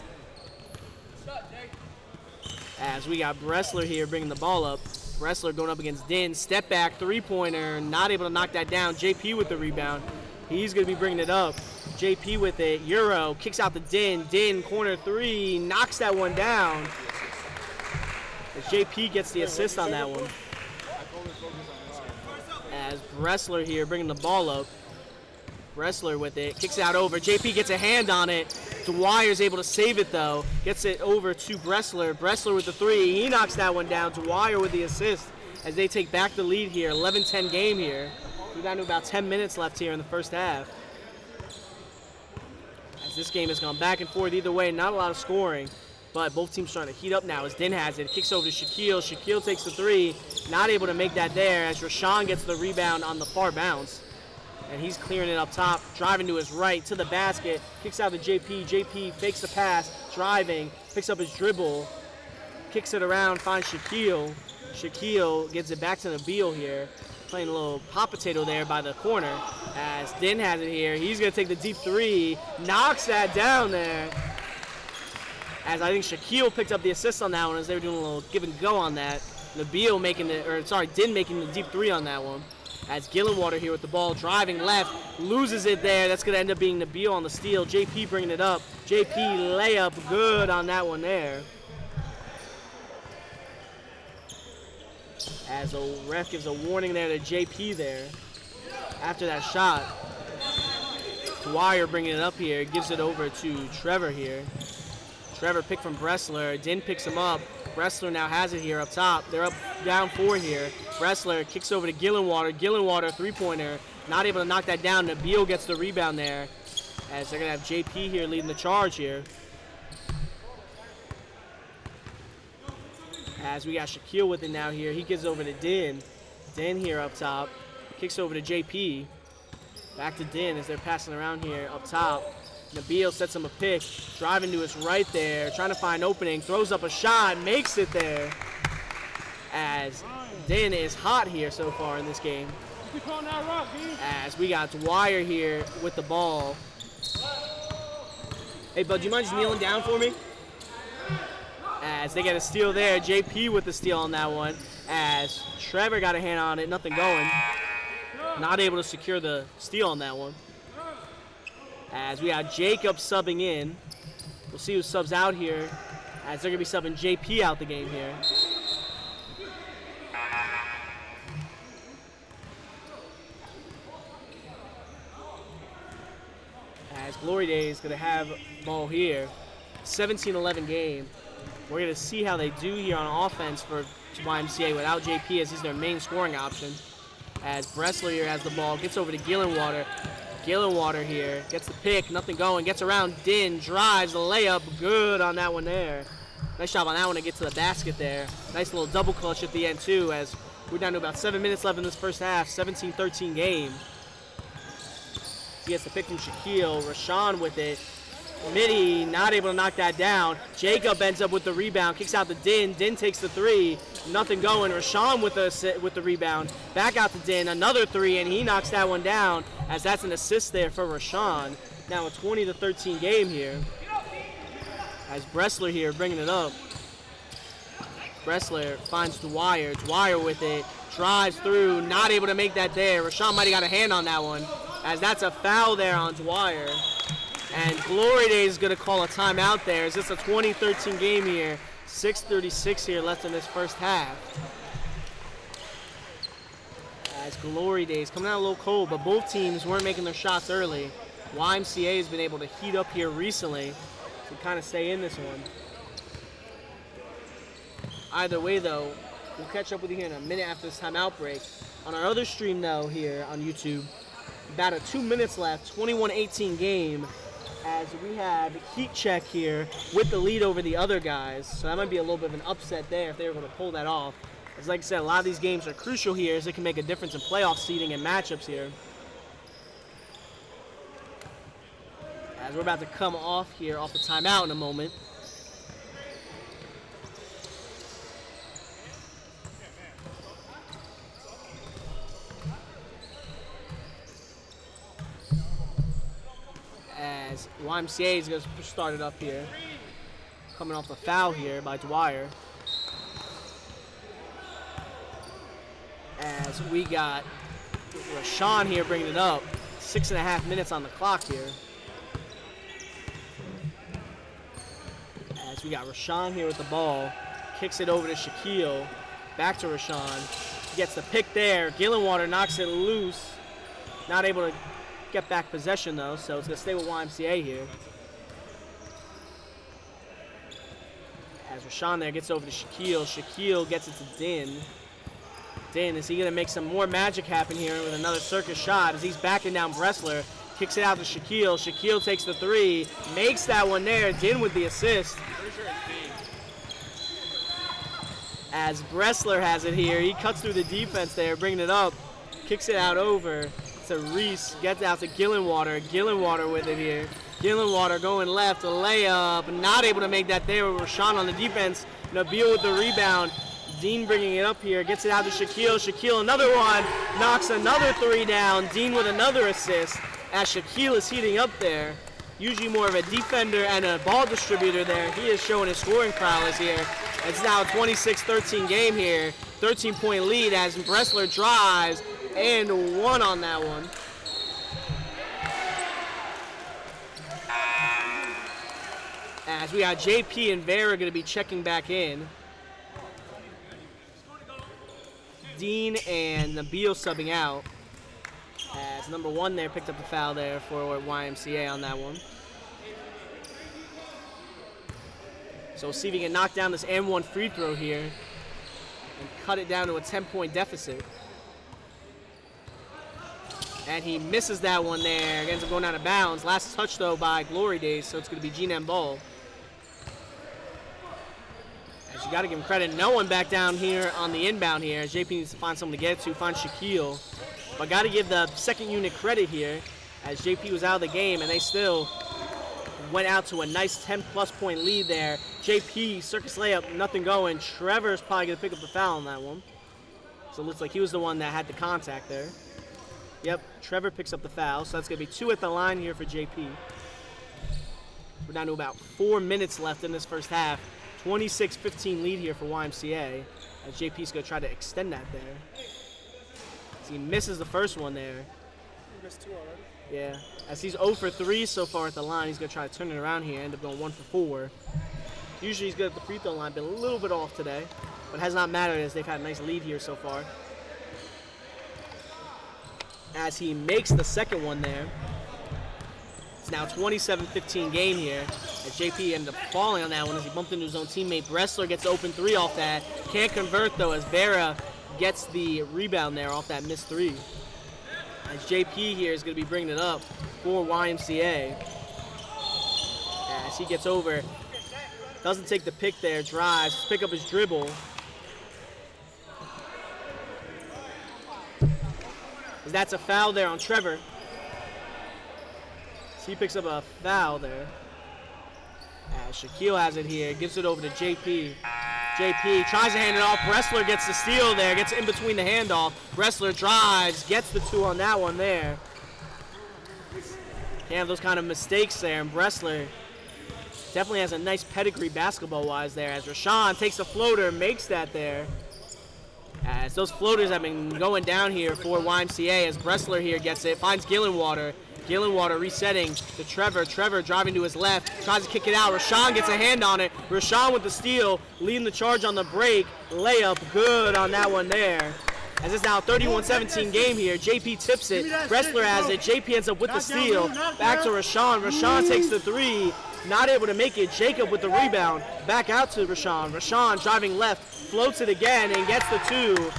As we got Bressler here bringing the ball up. Bressler going up against Din. Step back, three-pointer, not able to knock that down. JP with the rebound. He's going to be bringing it up. JP with it. Euro kicks out to Din. Din, corner three, knocks that one down. As JP gets the assist on that one. As Bressler here bringing the ball up. Bressler with it, kicks it out over. JP gets a hand on it. Dwyer's able to save it though. Gets it over to Bressler. Bressler with the three. He knocks that one down. Dwyer with the assist as they take back the lead here. 11-10 game here. We've down to about 10 minutes left here in the first half. As this game has gone back and forth either way, not a lot of scoring. But both teams starting to heat up now as Din has it. Kicks over to Shaquille. Shaquille takes the three. Not able to make that there as Rashawn gets the rebound on the far bounce. And he's clearing it up top, driving to his right, to the basket, kicks out to JP. JP fakes the pass, driving, picks up his dribble, kicks it around, finds Shaquille. Shaquille gives it back to Nabil here, playing a little hot potato there by the corner. As Din has it here, he's going to take the deep three, knocks that down there. As I think Shaquille picked up the assist on that one as they were doing a little give and go on that. Nabil making Din making the deep three on that one. As Gillenwater here with the ball, driving left, loses it there. That's going to end up being Nabil on the steal. JP bringing it up. JP layup good on that one there. As a ref gives a warning there to JP there after that shot. Dwyer bringing it up here, gives it over to Trevor here. Trevor picked from Bressler. Din picks him up. Bressler now has it here up top. They're up down 4 here. Bressler kicks over to Gillenwater. Gillenwater, three-pointer. Not able to knock that down. Nabil gets the rebound there. As they're going to have JP here leading the charge here. As we got Shaquille with it now here. He gives over to Din. Din here up top. Kicks over to JP. Back to Din as they're passing around here up top. Nabil sets him a pick, driving to his right there, trying to find opening, throws up a shot, makes it there. As Din is hot here so far in this game. As we got Dwyer here with the ball. Hey, bud, do you mind just kneeling down for me? as they get a steal there. JP with the steal on that one, as Trevor got a hand on it, nothing going. Not able to secure the steal on that one. As we have Jacob subbing in. We'll see who subs out here, as they're going to be subbing JP out the game here. As Glory Days is going to have ball here. 17-11 game. We're going to see how they do here on offense for YMCA without JP, as he's their main scoring option. As Bressler here has the ball, gets over to Gillenwater. Gillenwater here gets the pick, nothing going, gets around Din, drives the layup, good on that one there. Nice job on that one to get to the basket there. Nice little double clutch at the end too, as we're down to about 7 minutes left in this first half, 17-13 game. He gets the pick from Shaquille, Rashawn with it. Mitty not able to knock that down. Jacob ends up with the rebound, kicks out to Din. Din takes the three, nothing going. Rashawn with the rebound, back out to Din, another three, and he knocks that one down, as that's an assist there for Rashawn. Now a 20-13 game here. As Bressler here bringing it up. Bressler finds Dwyer. Dwyer with it, drives through, not able to make that there. Rashawn might have got a hand on that one, as that's a foul there on Dwyer. And Glory Days is going to call a timeout there. It's just a 20-13 game here. 6:36 here left in this first half. As Glory Days coming out a little cold, but both teams weren't making their shots early. YMCA has been able to heat up here recently to kind of stay in this one. Either way, though, we'll catch up with you here in a minute after this timeout break. On our other stream, though, here on YouTube, about 2 minutes left, 21-18 game, as we have Heat Check here with the lead over the other guys. So that might be a little bit of an upset there if they were going to pull that off. As like I said, a lot of these games are crucial here, as it can make a difference in playoff seeding and matchups here. As we're about to come off here, off the timeout in a moment. As YMCA is going to start it up here. Coming off the foul here by Dwyer. As we got Rashawn here bringing it up. 6.5 minutes on the clock here. As we got Rashawn here with the ball. Kicks it over to Shaquille. Back to Rashawn. Gets the pick there. Gillenwater knocks it loose. Not able to get back possession though, so it's going to stay with YMCA here. As Rashawn there gets over to Shaquille. Shaquille gets it to Din. Din, is he going to make some more magic happen here with another circus shot as he's backing down Bressler. Kicks it out to Shaquille. Shaquille takes the three. Makes that one there. Din with the assist. As Bressler has it here. He cuts through the defense there, bringing it up. Kicks it out over to Reese. Gets out to Gillenwater. Gillenwater with it here. Gillenwater going left. A layup. Not able to make that there with Rashawn on the defense. Nabil with the rebound. Dean bringing it up here. Gets it out to Shaquille. Shaquille another one. Knocks another three down. Dean with another assist. As Shaquille is heating up there. Usually more of a defender and a ball distributor there. He is showing his scoring prowess here. It's now a 26-13 game here. 13-point lead as Bressler drives and one on that one. As we got JP and Vera going to be checking back in. Dean and Nabil subbing out. As number one there picked up the foul there for YMCA on that one. So we'll see if he can knock down this M1 free throw here and cut it down to a 10-point deficit. And he misses that one there. Ends up going out of bounds. Last touch, though, by Glory Days, so it's going to be G-Nem ball. As you got to give him credit. No one back down here on the inbound here. As JP needs to find someone to get to, find Shaquille. But got to give the second unit credit here, as JP was out of the game, and they still went out to a nice 10-plus point lead there. JP, circus layup, nothing going. Trevor's probably going to pick up the foul on that one. So it looks like he was the one that had the contact there. Yep, Trevor picks up the foul, so that's going to be 2 at the line here for JP. We're down to about 4 minutes left in this first half. 26-15 lead here for YMCA. As JP's going to try to extend that there. As he misses the first one there.
You missed 2 already.
Yeah. As he's 0 for 3 so far at the line, he's going to try to turn it around here. End up going 1 for 4. Usually he's good at the free throw line, been a little bit off today. But has not mattered as they've had a nice lead here so far. As he makes the second one there. It's now 27-15 game here. As JP ended up falling on that one as he bumped into his own teammate. Bressler gets the open 3 off that. Can't convert though as Vera gets the rebound there off that missed 3. As JP here is going to be bringing it up for YMCA. As he gets over. Doesn't take the pick there. Drives. Pick up his dribble. As that's a foul there on Trevor. So he picks up a foul there. As Shaquille has it here, gives it over to JP. JP tries to hand it off. Bressler gets the steal there, gets in between the handoff. Bressler drives, gets the 2 on that one there. Can't have those kind of mistakes there, and Bressler definitely has a nice pedigree basketball-wise there. As Rashawn takes a floater, makes that there. As those floaters have been going down here for YMCA as Bressler here gets it, finds Gillenwater. Gillenwater resetting to Trevor. Trevor driving to his left, tries to kick it out. Rashawn gets a hand on it. Rashawn with the steal, leading the charge on the break. Layup good on that one there. As it's now a 31-17 game here. JP tips it. Bressler has it. JP ends up with the steal. Back to Rashawn. Rashawn takes the 3. Not able to make it. Jacob with the rebound. Back out to Rashawn. Rashawn driving left. Floats it again and gets the 2.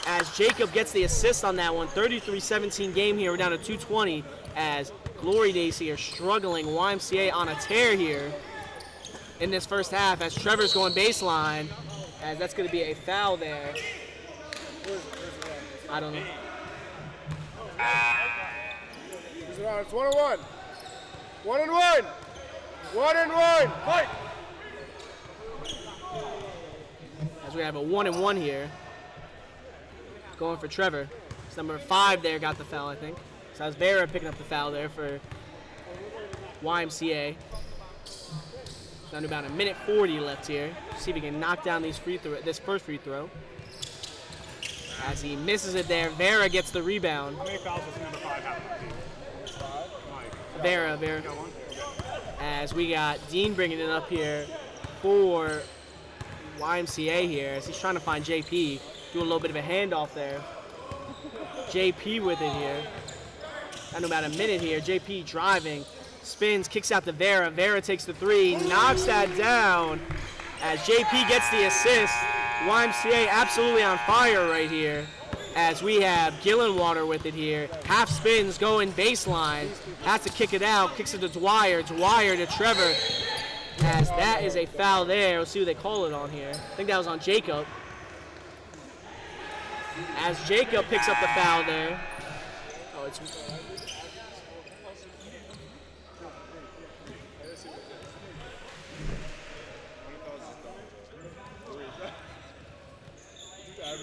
As Jacob gets the assist on that one. 33-17 game here. We're down to 2:20 as Glory Days here struggling. YMCA on a tear here in this first half as Trevor's going baseline. As that's going to be a foul there. I don't know.
It's 1-1. 1-1. 1-1. Fight.
As we have a 1-1 here. Going for Trevor. It's number 5 there got the foul, I think. So that's Vera picking up the foul there for YMCA. Down to about a minute 40 left here. See if he can knock down this first free throw. As he misses it there, Vera gets the rebound.
How many fouls does number 5 have?
Vera. As we got Dean bringing it up here for YMCA here. As he's trying to find JP. Doing a little bit of a handoff there. JP with it here. Down to about a minute here. JP driving. Spins, kicks out to Vera. Vera takes the 3, knocks that down. As JP gets the assist. YMCA absolutely on fire right here. As we have Gillenwater with it here. Half spins going baseline. Has to kick it out. Kicks it to Dwyer. Dwyer to Trevor. As that is a foul there. Let's see what they call it on here. I think that was on Jacob. As Jacob picks up the foul there. Oh, it's...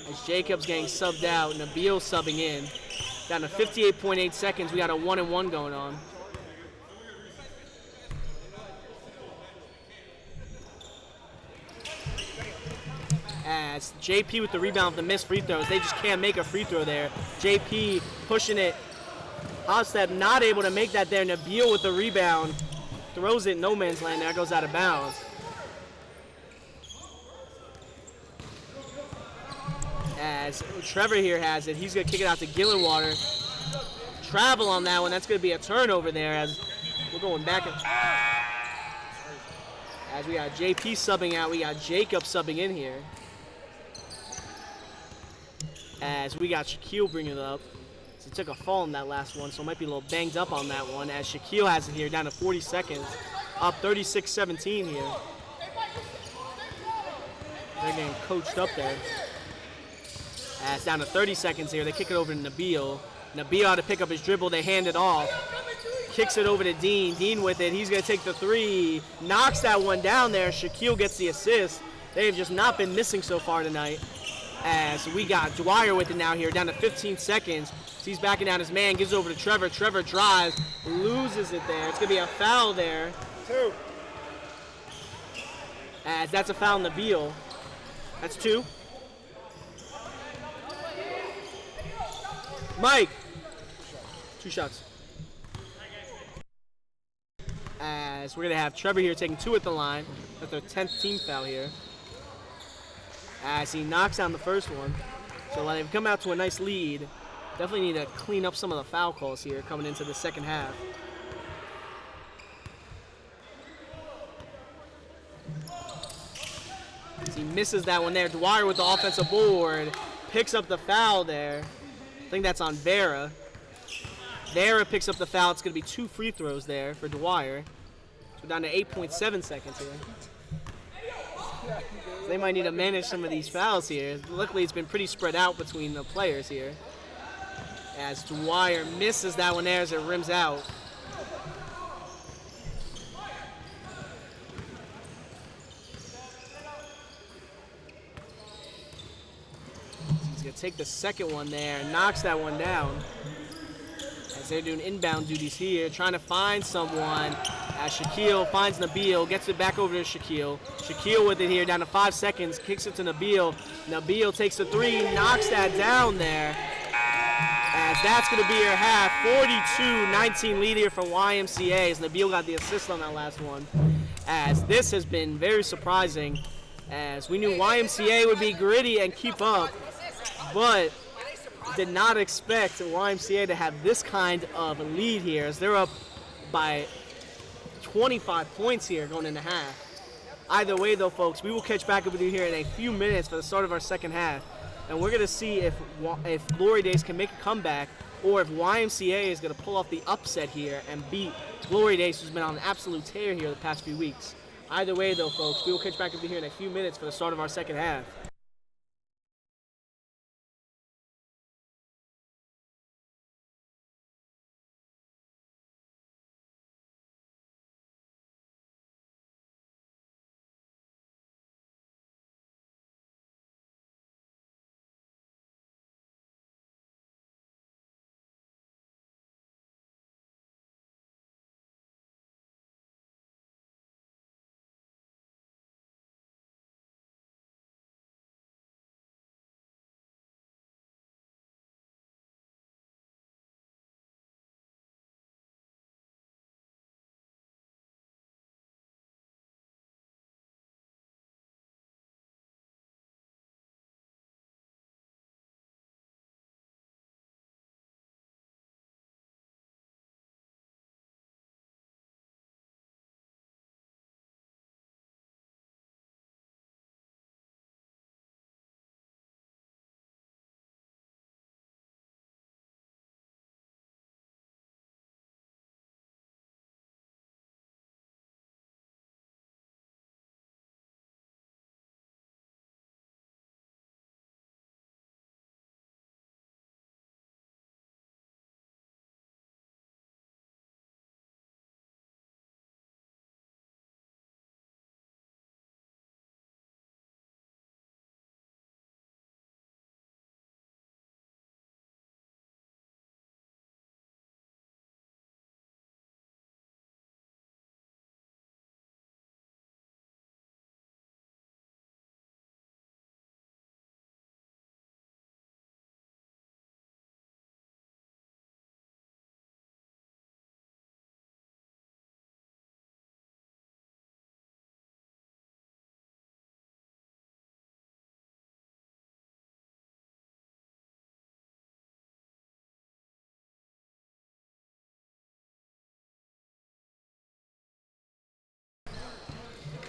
As Jacob's getting subbed out, Nabil subbing in. Down to 58.8 seconds, we got a 1-1 going on. As JP with the rebound of the missed free throws. They just can't make a free throw there. JP pushing it. Hot step, not able to make that there. Nabil with the rebound. Throws it in no man's land. There goes out of bounds. As Trevor here has it. He's going to kick it out to Gillenwater. Travel on that one. That's going to be a turnover there as we're going back. As we got JP subbing out. We got Jacob subbing in here. As we got Shaquille bringing it up. So he took a fall in that last one, so might be a little banged up on that one. As Shaquille has it here, down to 40 seconds. Up 36-17 here. They're getting coached up there. As down to 30 seconds here, they kick it over to Nabil. Nabil ought to pick up his dribble, they hand it off. Kicks it over to Dean. Dean with it, he's gonna take the 3. Knocks that one down there. Shaquille gets the assist. They've just not been missing so far tonight. As we got Dwyer with it now here, down to 15 seconds. So he's backing down his man, gives it over to Trevor. Trevor drives, loses it there. It's gonna be a foul there.
2.
As that's a foul on Nabil. That's 2. Mike. 2 shots. As we're going to have Trevor here taking 2 at the line. That's their 10th team foul here. As he knocks down the first one. So while they've come out to a nice lead, definitely need to clean up some of the foul calls here coming into the second half. As he misses that one there. Dwyer with the offensive board. Picks up the foul there. I think that's on Vera. Vera picks up the foul. It's going to be 2 free throws there for Dwyer. So we're down to 8.7 seconds here. So they might need to manage some of these fouls here. Luckily, it's been pretty spread out between the players here. As Dwyer misses that one there as it rims out. He's going to take the second one there and knocks that one down. As they're doing inbound duties here, trying to find someone. As Shaquille finds Nabil, gets it back over to Shaquille. Shaquille with it here, down to 5 seconds, kicks it to Nabil. Nabil takes the 3, knocks that down there. As that's going to be your half. 42-19 lead here for YMCA as Nabil got the assist on that last one. As this has been very surprising, as we knew YMCA would be gritty and keep up, but did not expect YMCA to have this kind of a lead here as they're up by 25 points here going into half. Either way though, folks, we will catch back up with you here in a few minutes for the start of our second half. And we're going to see if Glory Days can make a comeback or if YMCA is going to pull off the upset here and beat Glory Days, who's been on an absolute tear here the past few weeks. Either way though, folks, we will catch back up with you here in a few minutes for the start of our second half.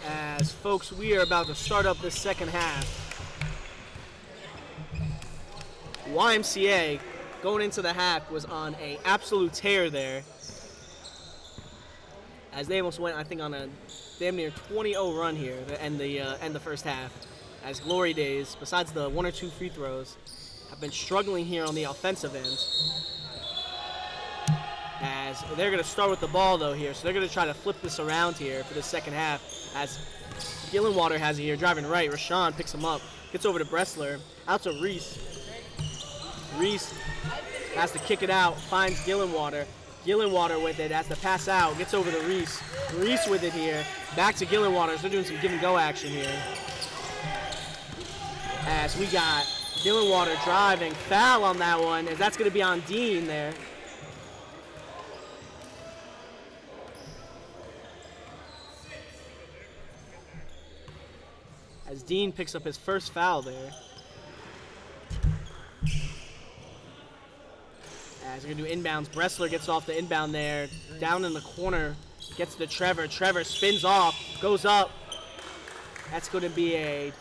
As folks, we are about to start up this second half. YMCA going into the half was on an absolute tear there, as they almost went, I think, on a damn near 20-0 run here to end the first half. As Glory Days, besides the 1 or 2 free throws, have been struggling here on the offensive end. As they're going to start with the ball though here, so they're going to try to flip this around here for the second half. As Gillenwater has it here, driving right. Rashawn picks him up, gets over to Bressler, out to Reese. Reese has to kick it out, finds Gillenwater, Gillenwater with it as the pass out. Gets over to Reese. Reese with it here. Back to Gillenwater. So they're doing some give and go action here. As we got Gillenwater driving. Foul on that one, as that's going to be on Dean there. As Dean picks up his first foul there. As we're going to do inbounds. Bressler gets off the inbound there. Down in the corner. Gets to Trevor. Trevor spins off. Goes up. That's going to be a...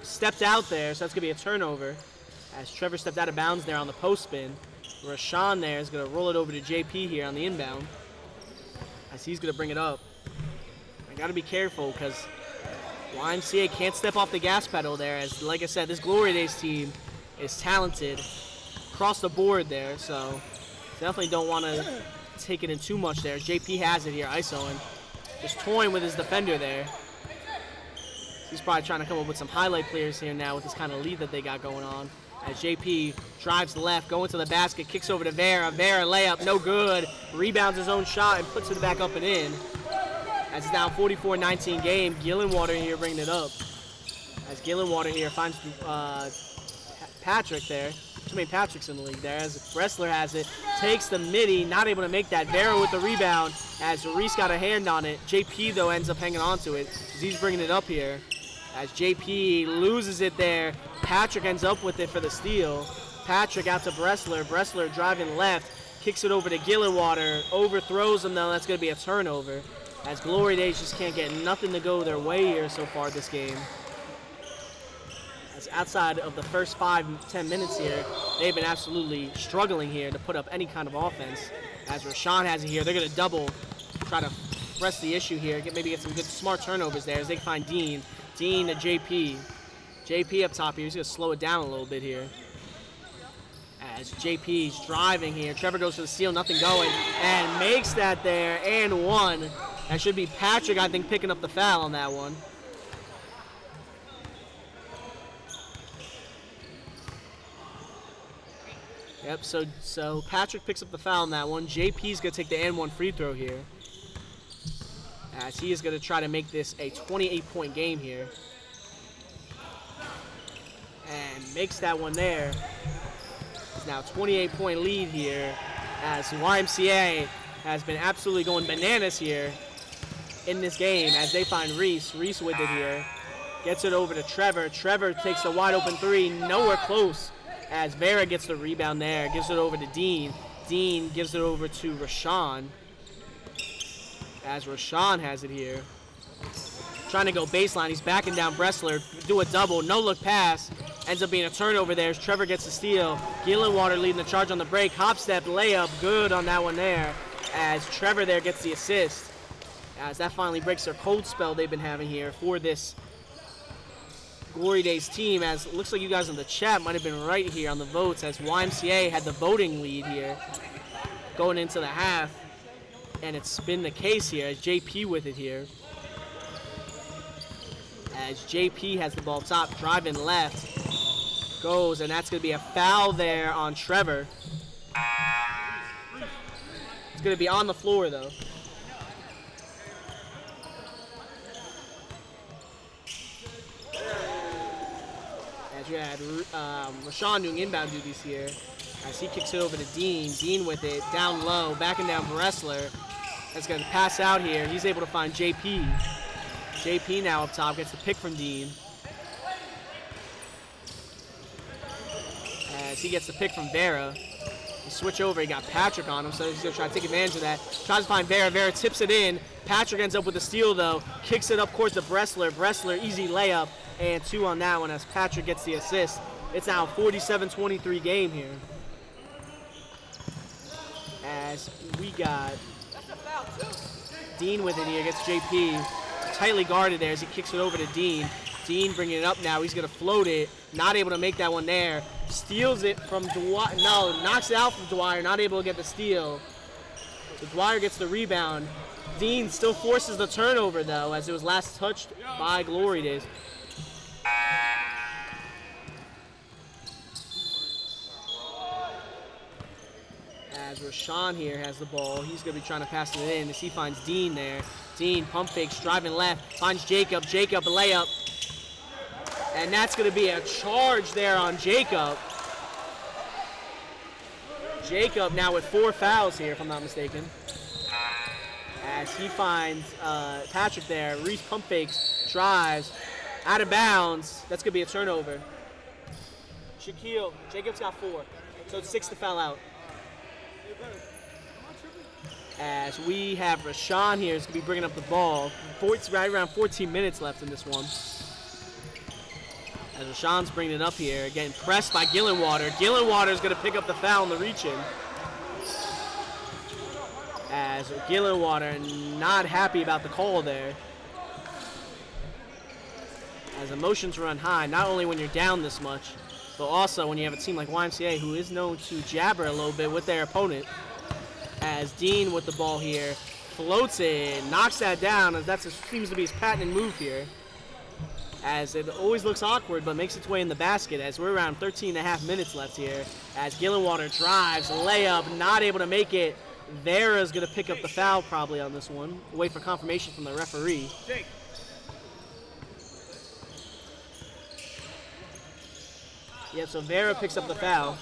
Stepped out there, so that's going to be a turnover. As Trevor stepped out of bounds there on the post spin. Rashawn there is going to roll it over to JP here on the inbound. As he's going to bring it up. I got to be careful because YMCA can't step off the gas pedal there. As, like I said, this Glory Days team is talented across the board there, so definitely don't want to take it in too much there. JP has it here, isoing. Just toying with his defender there. He's probably trying to come up with some highlight players here now with this kind of lead that they got going on. As JP drives left, going to the basket, kicks over to Vera. Vera layup, no good. Rebounds his own shot and puts it back up and in. As it's now 44-19 game, Gillenwater here bringing it up. As Gillenwater here finds Patrick there. Too many Patricks in the league there. As Bressler has it, takes the midi, not able to make that. Vera with the rebound as Reese got a hand on it. JP, though, ends up hanging on to it as he's bringing it up here. As JP loses it there, Patrick ends up with it for the steal. Patrick out to Bressler. Bressler driving left, kicks it over to Gillenwater. Overthrows him, though. That's going to be a turnover. As Glory Days just can't get nothing to go their way here so far this game. As outside of the first 5-10 minutes here, they've been absolutely struggling here to put up any kind of offense. As Rashawn has it here, they're going to double, try to press the issue here, maybe get some good smart turnovers there as they find Dean. Dean to JP. JP up top here, he's going to slow it down a little bit here. As JP's driving here, Trevor goes for the steal, nothing going, and makes that there, and one. That should be Patrick, I think, picking up the foul on that one. Yep, so Patrick picks up the foul on that one. JP's going to take the and one free throw here. As he is going to try to make this a 28-point game here. And makes that one there. It's now a 28-point lead here as YMCA has been absolutely going bananas here in this game as they find Reese. Reese with it here. Gets it over to Trevor. Trevor takes a wide open three. Nowhere close as Vera gets the rebound there. Gives it over to Dean. Dean gives it over to Rashawn. As Rashawn has it here. Trying to go baseline. He's backing down Bressler. Do a double. No look pass. Ends up being a turnover there as Trevor gets the steal. Gillenwater leading the charge on the break. Hop step layup. Good on that one there. As Trevor there gets the assist. As that finally breaks their cold spell they've been having here for this Glory Days team. As it looks like you guys in the chat might have been right here on the votes as YMCA had the voting lead here going into the half. And it's been the case here as JP with it here. As JP has the ball top, driving left. Goes, and that's going to be a foul there on Trevor. It's going to be on the floor, though. As you had Rashawn doing inbound duties here. As he kicks it over to Dean. Dean with it, down low, backing down Bressler. That's going to pass out here. He's able to find JP. JP now up top, gets the pick from Dean. As he gets the pick from Vera. He switch over, he got Patrick on him, so he's going to try to take advantage of that. Tries to find Vera, Vera tips it in. Patrick ends up with the steal, though. Kicks it up course to Bressler. Bressler, easy layup, and two on that one as Patrick gets the assist. It's now a 47-23 game here. As we got Dean with it here, gets JP. Tightly guarded there as he kicks it over to Dean. Dean bringing it up now. He's going to float it. Not able to make that one there. Steals it from Dwyer. No, knocks it out from Dwyer. Not able to get the steal. So Dwyer gets the rebound. Dean still forces the turnover, though, as it was last touched by Glory Days. As Rashawn here has the ball, he's going to be trying to pass it in as he finds Dean there. Dean, pump fakes, driving left, finds Jacob. Jacob, a layup. And that's going to be a charge there on Jacob. Jacob now with 4 fouls here, if I'm not mistaken. As he finds Patrick there. Reese pump fakes, drives, out of bounds. That's going to be a turnover. Shaquille, Jacob's got 4. So it's 6 to foul out. As we have Rashawn here is going to be bringing up the ball. Right around 14 minutes left in this one. As Rashawn's bringing it up here, getting pressed by Gillenwater. Gillenwater is going to pick up the foul in the reach-in. As Gillenwater not happy about the call there. As emotions run high, not only when you're down this much, but also when you have a team like YMCA who is known to jabber a little bit with their opponent. As Dean with the ball here, floats it, knocks that down, as that seems to be his patented move here. As it always looks awkward, but makes its way in the basket as we're around 13 and a half minutes left here. As Gillenwater drives, layup, not able to make it. Vera's going to pick up the foul probably on this one. Wait for confirmation from the referee. Yeah, so Vera picks up the foul.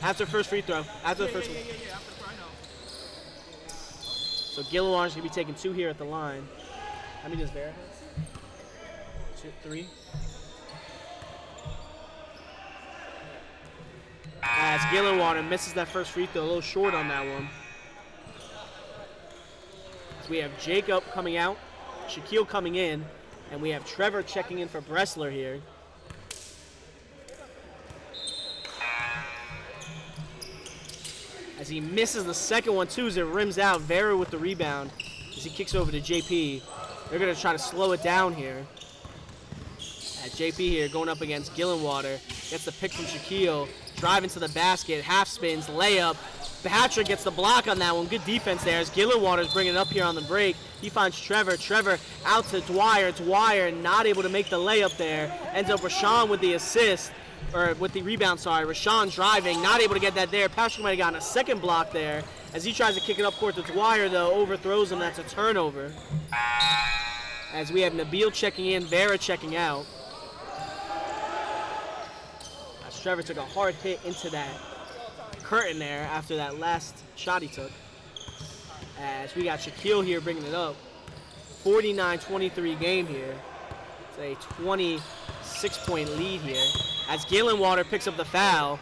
After first free throw. After the first one. So Gillenwater's going to be taking 2 here at the line. How many does Vera have? 2, 3. As Gillenwater misses that first free throw, a little short on that one. So we have Jacob coming out, Shaquille coming in, and we have Trevor checking in for Bressler here. As he misses the second one too as it rims out. Vera with the rebound as he kicks over to JP. They're going to try to slow it down here. As JP here going up against Gillenwater. Gets the pick from Shaquille. Driving to the basket. Half spins. Layup. Patrick gets the block on that one. Good defense there as Gillenwater's bringing it up here on the break. He finds Trevor. Trevor out to Dwyer. Dwyer not able to make the layup there. Ends up Rashawn with the assist. Or with the rebound, sorry. Rashawn driving, not able to get that there. Patrick might have gotten a second block there. As he tries to kick it up court to Dwyer, though, overthrows him. That's a turnover. As we have Nabil checking in, Vera checking out. As Trevor took a hard hit into that curtain there after that last shot he took. As we got Shaquille here bringing it up. 49-23 game here. It's a 26-point lead here. As Gillenwater picks up the foul.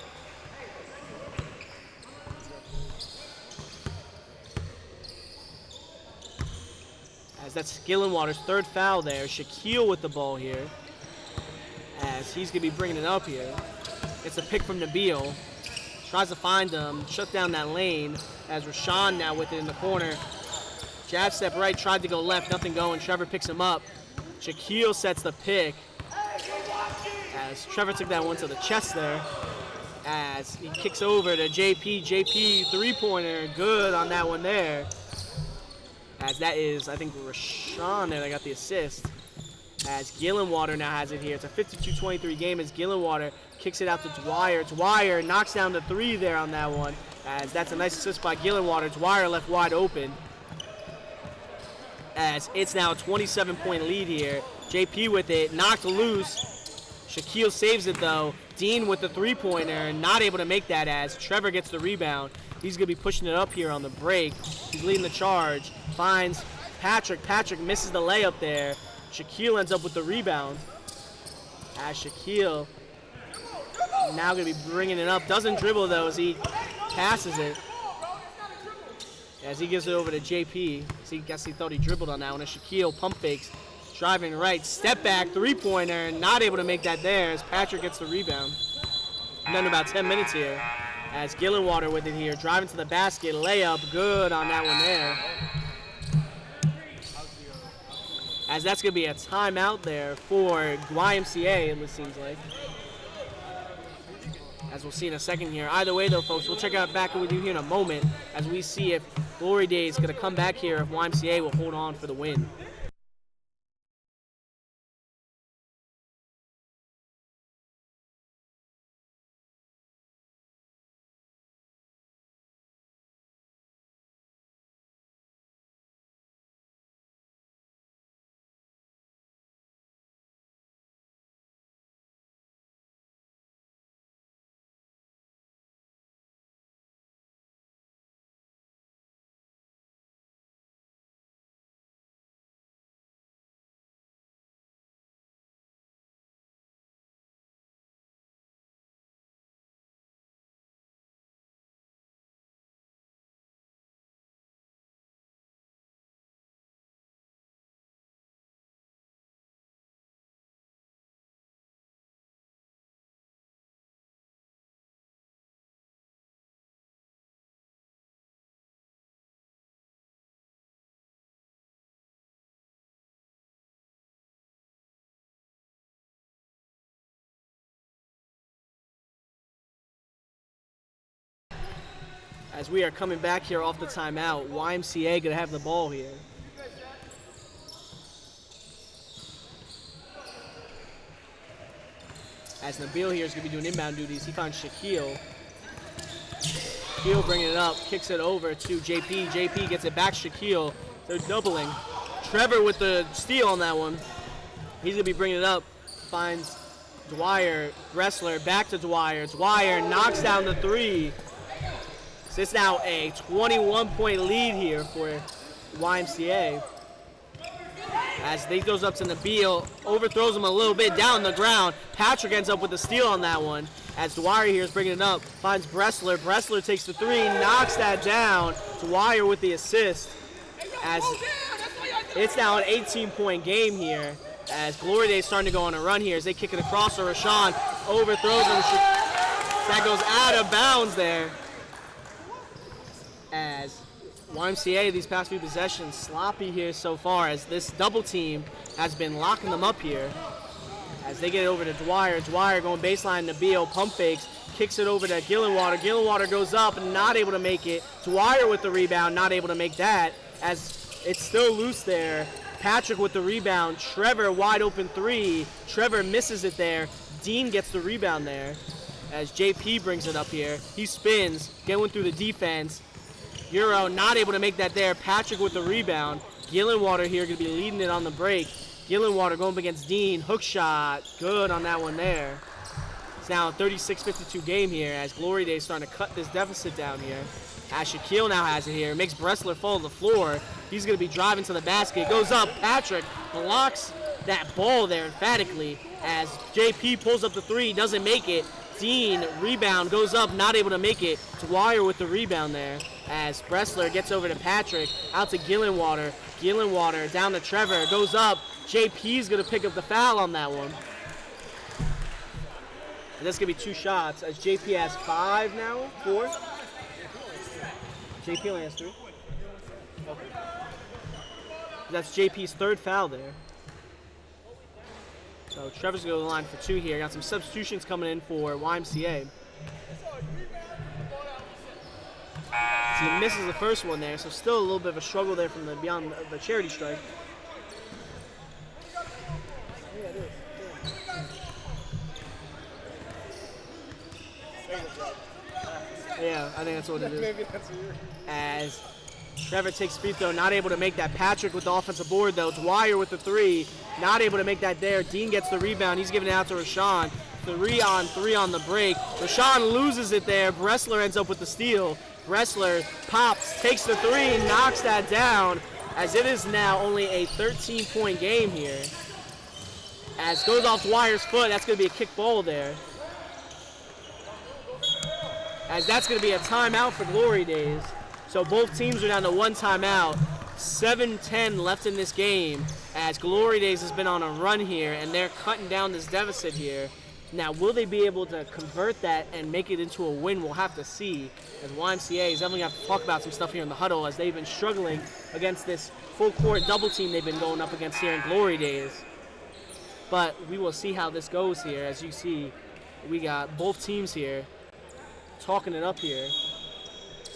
As that's Gillenwater's 3rd foul there. Shaquille with the ball here. As he's going to be bringing it up here. It's a pick from Nabil. Tries to find him. Shut down that lane. As Rashawn now with it in the corner. Jab step right. Tried to go left. Nothing going. Trevor picks him up. Shaquille sets the pick. As Trevor took that one to the chest there. As he kicks over to JP. JP 3-pointer. Good on that one there. As that is, I think, Rashawn there that got the assist. As Gillenwater now has it here. It's a 52-23 game as Gillenwater kicks it out to Dwyer. Dwyer knocks down the 3 there on that one. As that's a nice assist by Gillenwater. Dwyer left wide open. As it's now a 27-point lead here. JP with it. Knocked loose. Shaquille saves it though. Dean with the 3-pointer, not able to make that as Trevor gets the rebound. He's going to be pushing it up here on the break. He's leading the charge. Finds Patrick. Patrick misses the layup there. Shaquille ends up with the rebound. As Shaquille now going to be bringing it up. Doesn't dribble though as he passes it. As he gives it over to JP. So I guess he thought he dribbled on that one. As Shaquille pump fakes. Driving right, step back, 3-pointer, not able to make that there as Patrick gets the rebound. And then about 10 minutes here as Gillenwater with it here, driving to the basket, layup, good on that one there. As that's going to be a timeout there for YMCA, it seems like. As we'll see in a second here. Either way though, folks, we'll check out back with you here in a moment as we see if Glory Days is going to come back here, if YMCA will hold on for the win. As we are coming back here off the timeout, YMCA gonna have the ball here. As Nabil here is gonna be doing inbound duties, he finds Shaquille. Shaquille bringing it up, kicks it over to JP. JP gets it back, Shaquille. They're doubling. Trevor with the steal on that one. He's gonna be bringing it up, finds Dwyer, Bressler, back to Dwyer. Dwyer knocks down the three. So it's now a 21-point lead here for YMCA. As they goes up to Nabil, overthrows him a little bit down the ground. Patrick ends up with the steal on that one. As Dwyer here is bringing it up, finds Bressler. Bressler takes the three, knocks that down. Dwyer with the assist. As it's now an 18-point game here. As Glory Day is starting to go on a run here as they kick it across to Rashawn. Overthrows him. That goes out of bounds there. As YMCA, these past few possessions, sloppy here so far as this double team has been locking them up here. As they get it over to Dwyer. Dwyer going baseline, Nabil, pump fakes, kicks it over to Gillenwater. Gillenwater goes up and not able to make it. Dwyer with the rebound, not able to make that. As it's still loose there. Patrick with the rebound. Trevor wide open three. Trevor misses it there. Dean gets the rebound there. As JP brings it up here. He spins, going through the defense. Euro not able to make that there. Patrick with the rebound. Gillenwater here going to be leading it on the break. Gillenwater going up against Dean. Hook shot. Good on that one there. It's now a 36-52 game here as Glory Day is starting to cut this deficit down here. As Shaquille now has it here. Makes Bressler fall to the floor. He's going to be driving to the basket. Goes up. Patrick blocks that ball there emphatically as JP pulls up the three. Doesn't make it. Dean, rebound, goes up, not able to make it. Dwyer with the rebound there as Bressler gets over to Patrick, out to Gillenwater. Gillenwater down to Trevor, goes up. JP's going to pick up the foul on that one. And that's going to be two shots as JP has 5 now, 4. JP only has 3. Okay. That's JP's 3rd foul there. So Trevor's going to go to the line for 2 here. Got some substitutions coming in for YMCA. So he misses the first one there, so still a little bit of a struggle there from the beyond the charity strike. Yeah, I think that's what it is.
Maybe that's what
As Trevor takes free throw, not able to make that. Patrick with the offensive board though. Dwyer with the 3, not able to make that there. Dean gets the rebound. He's giving it out to Rashawn. 3-on-3 on the break. Rashawn loses it there. Bressler ends up with the steal. Bressler pops, takes the 3, knocks that down as it is now only a 13-point game here. As goes off Dwyer's foot, that's going to be a kick ball there. As that's going to be a timeout for Glory Days. So both teams are down to 1 timeout. 7:10 left in this game as Glory Days has been on a run here and they're cutting down this deficit here. Now, will they be able to convert that and make it into a win? We'll have to see. As YMCA is definitely going to have to talk about some stuff here in the huddle as they've been struggling against this full-court double team they've been going up against here in Glory Days. But we will see how this goes here. As you see, we got both teams here talking it up here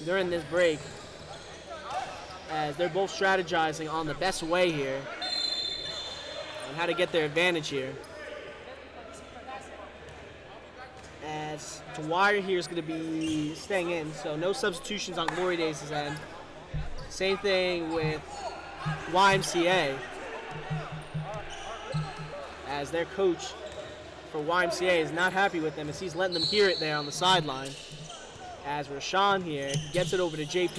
during this break as they're both strategizing on the best way here and how to get their advantage here. As Dwyer here is going to be staying in, so no substitutions on Glory Days' end. Same thing with YMCA. As their coach for YMCA is not happy with them as he's letting them hear it there on the sideline. As Rashawn here gets it over to JP.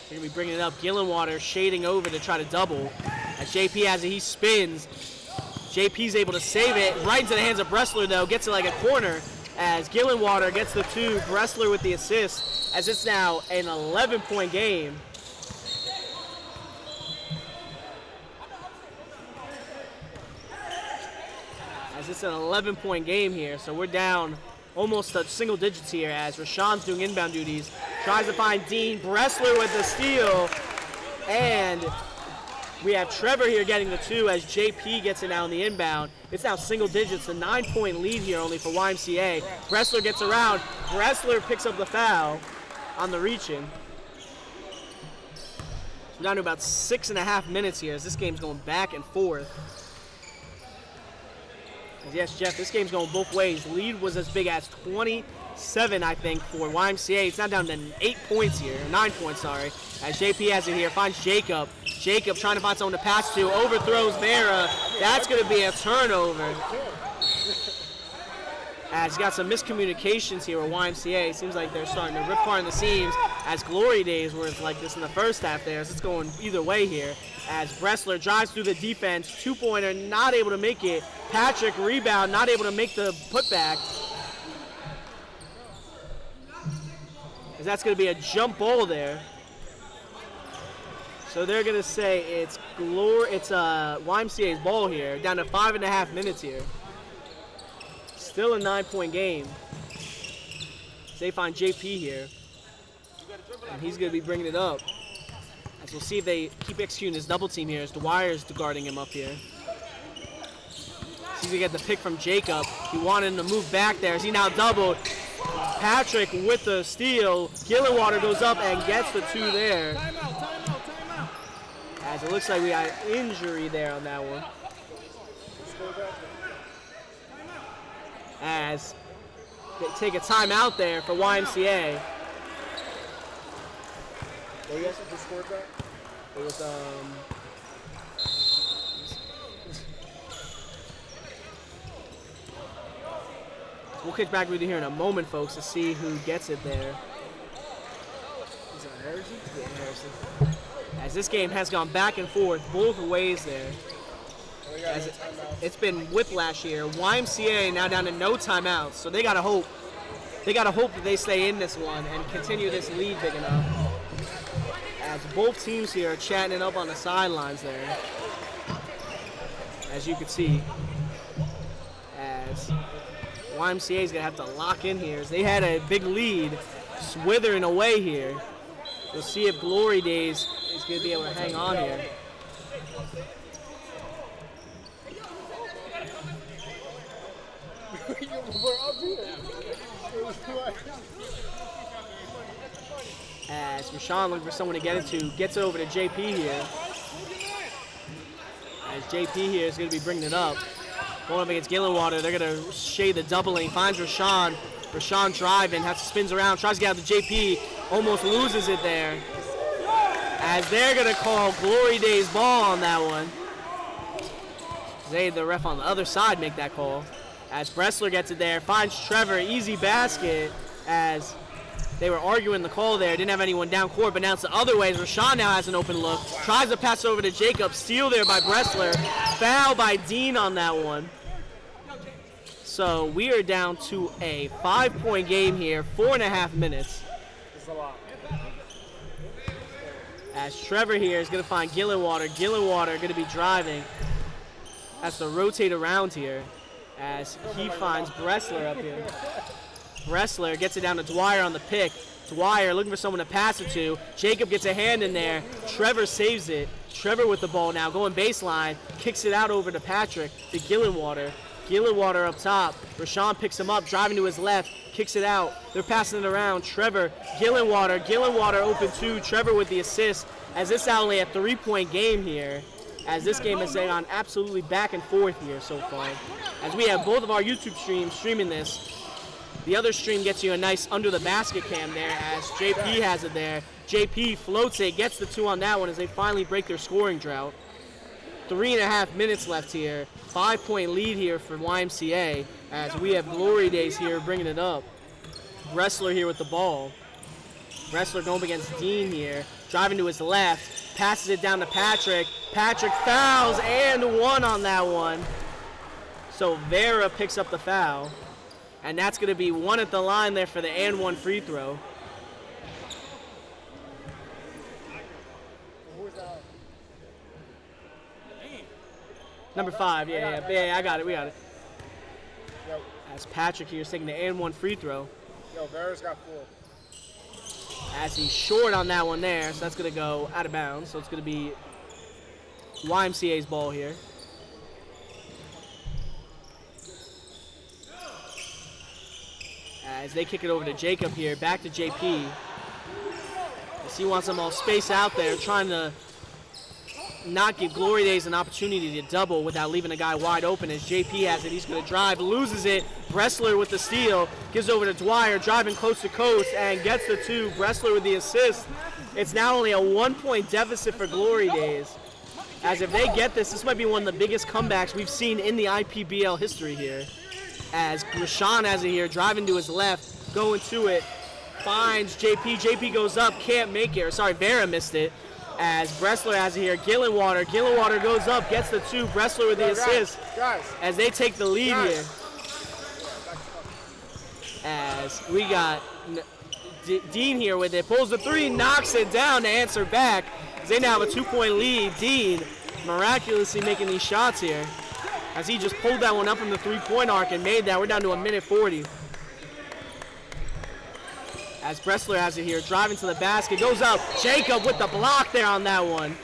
They're going to be bringing it up. Gillenwater shading over to try to double. As JP has it, he spins. JP's able to save it right into the hands of Bressler, though. Gets it like a corner as Gillenwater gets the 2. Bressler with the assist as it's now an 11-point game. As it's an 11-point game here, so we're down almost to single digits here as Rashawn's doing inbound duties. Tries to find Dean. Bressler with the steal. And We have Trevor here getting the 2 as JP gets it now in the inbound. It's now single digits, a 9-point lead here only for YMCA. Bressler gets around. Bressler picks up the foul on the reach-in. We're down to about 6.5 minutes here as this game's going back and forth. Yes, Jeff, this game's going both ways. Lead was as big as 27, I think, for YMCA. It's now down to 8 points here, 9 points, sorry, as JP has it here, finds Jacob. Jacob trying to find someone to pass to, overthrows Vera. That's going to be a turnover. As got some miscommunications here with YMCA. Seems like they're starting to rip apart in the seams as Glory Days were like this in the first half there. So it's going either way here as Bressler drives through the defense. 2-pointer, not able to make it. Patrick rebound, not able to make the putback. As that's going to be a jump ball there. So they're going to say it's YMCA's ball here, down to 5.5 minutes here. Still a 9-point game. They find JP here. And he's going to be bringing it up. As we'll see if they keep executing this double team here as Dwyer's guarding him up here. He's going to get the pick from Jacob. He wanted him to move back there as he now doubled. Patrick with the steal. Gillenwater goes up and gets the 2 there. As it looks like we got injury there on that one. As they take a timeout there for YMCA.
Who scored that?
It was we'll kick back with you here in a moment, folks, to see who gets it there.
Is it Harrison?
Yeah, Harrison. As this game has gone back and forth both ways there. As it's been whiplash here. YMCA now down to no timeouts, so they gotta hope. They gotta hope that they stay in this one and continue this lead big enough. As both teams here are chatting it up on the sidelines there, as you can see. As YMCA is gonna have to lock in here, as they had a big lead, swithering away here. We'll see if Glory Days is gonna be able to hang on here. As Rashawn looking for someone to get it to, gets it over to JP here. As JP here is going to be bringing it up. Going up against Gillenwater, they're going to shade the double lane. Finds Rashawn. Rashawn driving, spins around, tries to get out to JP, almost loses it there. As they're going to call Glory Days ball on that one. They, the ref on the other side, make that call. As Bressler gets it there, finds Trevor, easy basket, as they were arguing the call there. Didn't have anyone down court, but now it's the other way. Rashawn now has an open look. Tries to pass over to Jacob. Steal there by Bressler. Foul by Dean on that one. So we are down to a 5-point game here, 4.5 minutes.
It's a lot.
As Trevor here is going to find Gillenwater. Gillenwater going to be driving. Has to rotate around here as he finds Bressler up here. Bressler gets it down to Dwyer on the pick. Dwyer looking for someone to pass it to. Jacob gets a hand in there. Trevor saves it. Trevor with the ball now, going baseline. Kicks it out over to Patrick, to Gillenwater. Gillenwater up top. Rashawn picks him up, driving to his left. Kicks it out. They're passing it around. Trevor, Gillenwater. Gillenwater open 2. Trevor with the assist. As this is only a 3-point game here. As this game has gone absolutely back and forth here so far. As we have both of our YouTube streams streaming this. The other stream gets you a nice under the basket cam there as JP has it there. JP floats it, gets the 2 on that one as they finally break their scoring drought. 3.5 minutes left here. 5-point lead here for YMCA as we have Glory Days here bringing it up. Bressler here with the ball. Bressler going up against Dean here. Driving to his left. Passes it down to Patrick. Patrick fouls and 1 on that one. So Vera picks up the foul. And that's going to be 1 at the line there for the and 1 free throw. Number 5, yeah, I got it, we got it. As Patrick here is taking the and 1 free throw.
Yo, Vera's got 4.
As he's short on that one there, so that's going to go out of bounds. So it's going to be YMCA's ball here. As they kick it over to Jacob here, back to JP. As he wants them all spaced out there, trying to not give Glory Days an opportunity to double without leaving a guy wide open. As JP has it, he's going to drive, loses it. Bressler with the steal, gives over to Dwyer, driving coast to coast, and gets the 2. Bressler with the assist. It's now only a 1-point deficit for Glory Days. As if they get this, this might be one of the biggest comebacks we've seen in the IPBL history here. As Rashawn has it here, driving to his left, going to it, finds JP. JP goes up, can't make it. Or sorry, Vera missed it. As Bressler has it here, Gillenwater goes up, gets the 2. Bressler with the assist. As they take the lead here. As we got Dean here with it, pulls the 3, knocks it down to answer back. As they now have a 2-point lead. Dean miraculously making these shots here. As he just pulled that one up from the 3-point arc and made that. We're down to a minute 40. As Bressler has it here, driving to the basket, goes up. Jacob with the block there on that one.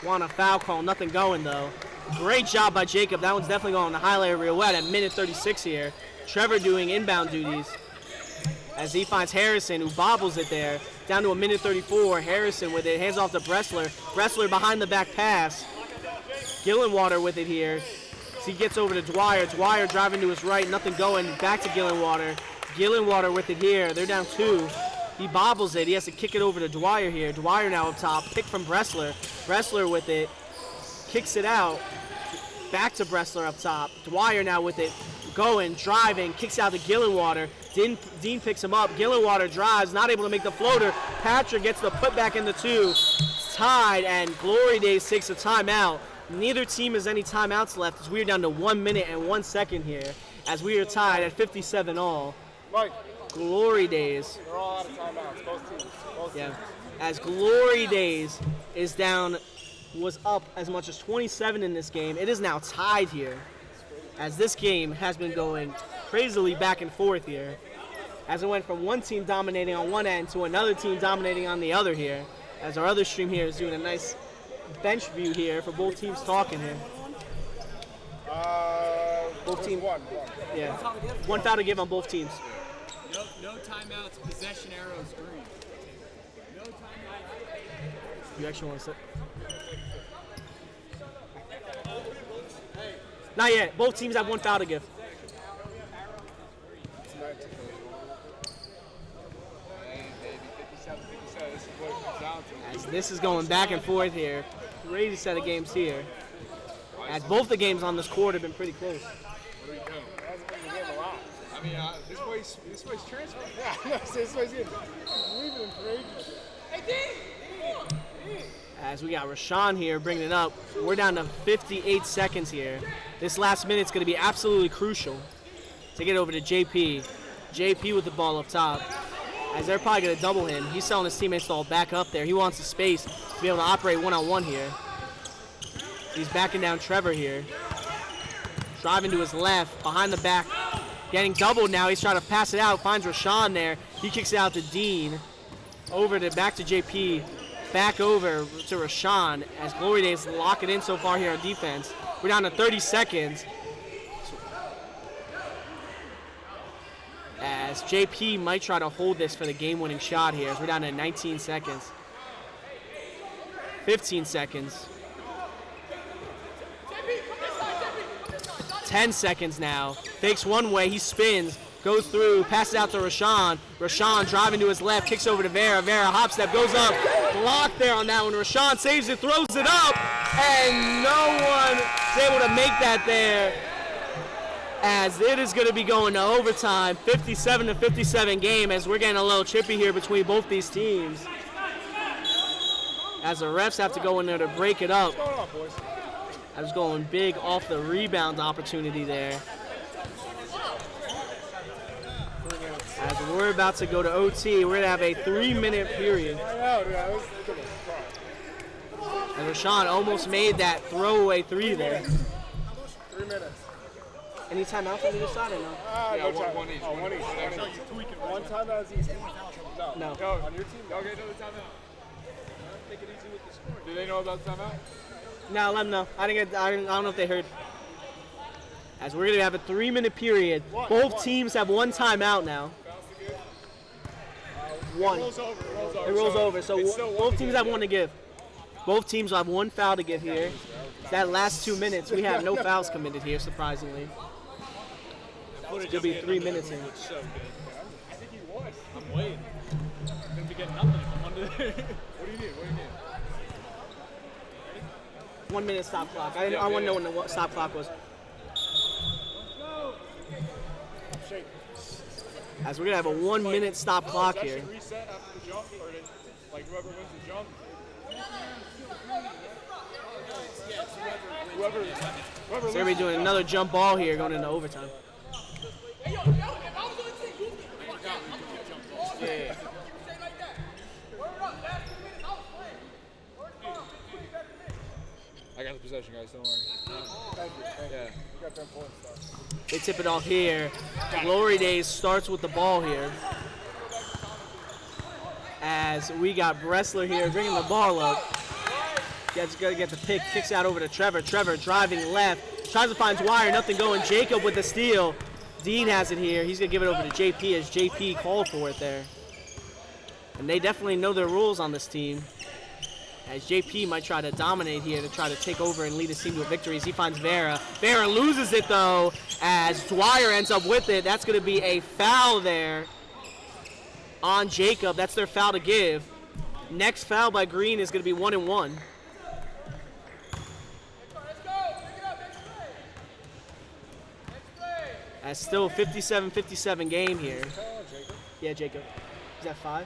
Want a foul call, nothing going though. Great job by Jacob. That one's definitely going on the highlight reel at minute 36 here. Trevor doing inbound duties as he finds Harrison, who bobbles it there. Down to a minute 34. Harrison with it, hands off to Bressler. Bressler behind the back pass. Gillenwater with it here. As he gets over to Dwyer. Dwyer driving to his right, nothing going. Back to Gillenwater. Gillenwater with it here. They're down 2. He bobbles it. He has to kick it over to Dwyer here. Dwyer now up top. Pick from Bressler. Bressler with it. Kicks it out. Back to Bressler up top. Dwyer now with it. Going, driving, kicks out to Gillenwater. Dean picks him up. Gillenwater drives, not able to make the floater. Patrick gets the putback in the 2. It's tied, and Glory Days takes a timeout. Neither team has any timeouts left as we are down to 1 minute and 1 second here as we are tied at 57 all.
Mike.
Glory Days.
They're all out of timeouts, both teams.
Yeah. As Glory Days was up as much as 27 in this game. It is now tied here as this game has been going crazily back and forth here as it went from one team dominating on one end to another team dominating on the other here as our other stream here is doing a nice bench view here for both teams talking here. Both teams. Yeah. One foul to give on both teams.
No timeouts, possession arrows green. No timeouts.
You actually want to sit? Not yet. Both teams have 1 foul to give. As this is going back and forth here. Crazy set of games here. As both the games on this court have been pretty close.
What are you doing? It hasn't been the game a lot. I mean, this way's transferring. Yeah, this way's good. He's leaving him for ages. Hey, D!
As we got Rashawn here bringing it up. We're down to 58 seconds here. This last minute's going to be absolutely crucial to get over to JP. JP with the ball up top. As they're probably going to double him. He's telling his teammates to all back up there. He wants the space to be able to operate one-on-one here. He's backing down Trevor here. Driving to his left, behind the back. Getting doubled now. He's trying to pass it out. Finds Rashawn there. He kicks it out to Dean. Back to JP. Back over to Rashawn as Glory Days lock it in so far here on defense. We're down to 30 seconds. As JP might try to hold this for the game-winning shot here as we're down to 19 seconds. 15 seconds. 10 seconds now. Fakes one way, he spins, goes through, passes out to Rashawn. Rashawn driving to his left, kicks over to Vera. Vera hop step, goes up, blocked there on that one. Rashawn saves it, throws it up, and no one is able to make that there. As it is going to be going to overtime, 57-57 game, as we're getting a little chippy here between both these teams. As the refs have to go in there to break it up.
What's going on, boys?
I was going big off the rebound opportunity there. As we're about to go to OT, we're going to have a 3-minute period.
I know, dude. I was
And Rashawn almost made that throwaway 3 there.
3 minutes.
Any timeouts on either side or no?
No time. One each. One each. One timeout is easy. No.
No.
On your team?
Okay, another timeout.
Do they know about the timeout?
No, let them know. I don't know if they heard. As we're gonna have a 3-minute period. Both teams have one timeout now. One. It rolls over. So both teams have one to give. Both teams will have one foul to give here. That last 2 minutes, we have no fouls committed here, surprisingly. It'll be 3 minutes in.
So good. I think he won. I'm waiting. I'm gonna be getting nothing if I'm under there.
What do you need?
1 minute stop clock. I want to know when the stop clock was. As we're gonna have a 1 minute stop clock here.
Reset after the jump, or like whoever wins the jump. Whoever
So we're gonna be doing another jump ball here going into overtime.
Yeah. I got the possession, guys. Don't worry. Thank you. Yeah. You got the important stuff.
They tip it off here. Glory Days starts with the ball here. As we got Bressler here bringing the ball up. Gets gonna get the pick, kicks out over to Trevor. Trevor driving left, tries to find Dwyer, nothing going. Jacob with the steal. Dean has it here. He's gonna give it over to JP as JP called for it there. And they definitely know their rules on this team. As JP might try to dominate here to try to take over and lead his team to a victory as he finds Vera. Vera loses it though as Dwyer ends up with it. That's gonna be a foul there on Jacob. That's their foul to give. Next foul by Green is gonna be 1 and 1. That's still a 57-57 game here. Yeah, Jacob. Is that 5?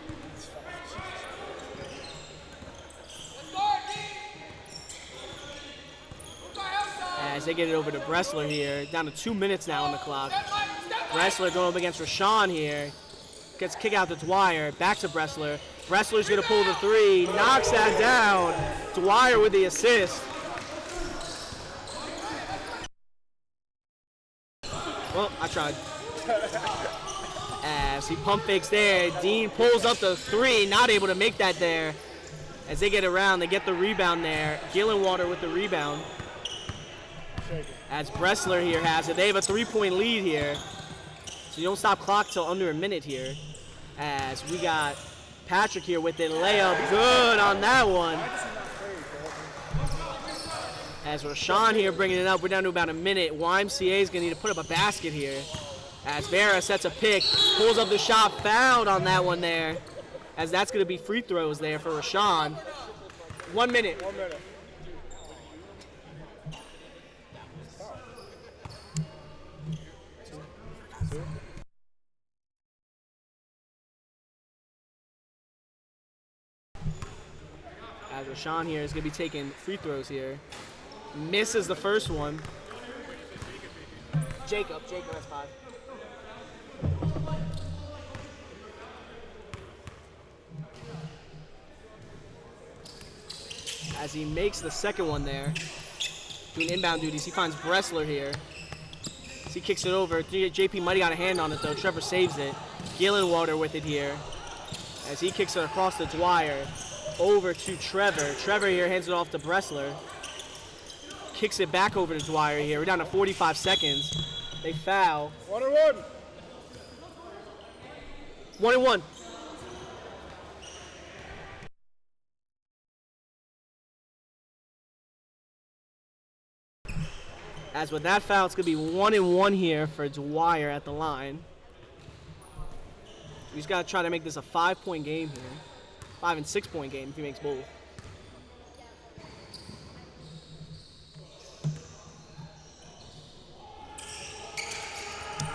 As they get it over to Bressler here. Down to 2 minutes now on the clock. Bressler going up against Rashawn here. Gets kick out to Dwyer. Back to Bressler. Bressler's going to pull the 3. Knocks that down. Dwyer with the assist. Well, I tried. As he pump fakes there. Dean pulls up the 3. Not able to make that there. As they get around, they get the rebound there. Gillenwater with the rebound. As Bressler here has it. They have a 3-point lead here. So you don't stop clock till under a minute here. As we got Patrick here with it. Layup good on that one. As Rashawn here bringing it up. We're down to about a minute. YMCA is going to need to put up a basket here. As Vera sets a pick. Pulls up the shot. Fouled on that one there. As that's going to be free throws there for Rashawn. 1 minute.
1 minute.
As Rashawn here is going to be taking free throws here. Misses the first one. Jacob has 5. As he makes the second one there. Doing inbound duties. He finds Bressler here. As he kicks it over. JP might have got a hand on it though. Trevor saves it. Gillenwater with it here. As he kicks it across to Dwyer. Over to Trevor. Trevor here hands it off to Bressler. Kicks it back over to Dwyer here. We're down to 45 seconds. They foul.
1 and 1.
1 and 1. As with that foul, it's going to be 1 and 1 here for Dwyer at the line. He's got to try to make this a 5-point game here. 5 and 6-point game if he makes both.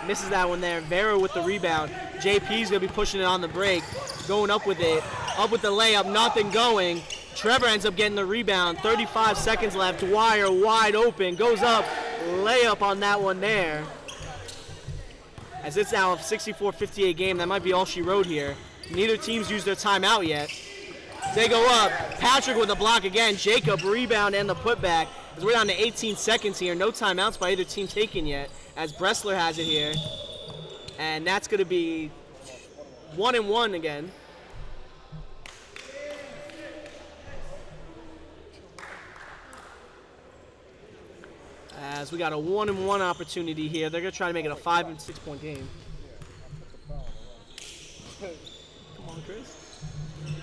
Misses that one there. Vera with the rebound. JP's going to be pushing it on the break. Going up with it. Up with the layup. Nothing going. Trevor ends up getting the rebound. 35 seconds left. Dwyer wide open. Goes up. Layup on that one there. As it's now a 64-58 game. That might be all she wrote here. Neither team's used their timeout yet. They go up. Patrick with a block again. Jacob rebound and the putback. As we're down to 18 seconds here. No timeouts by either team taken yet. As Bressler has it here. And that's going to be 1 and 1 again. As we got a 1-and-1 opportunity here. They're going to try to make it a 5- and 6-point game. Come on, Chris.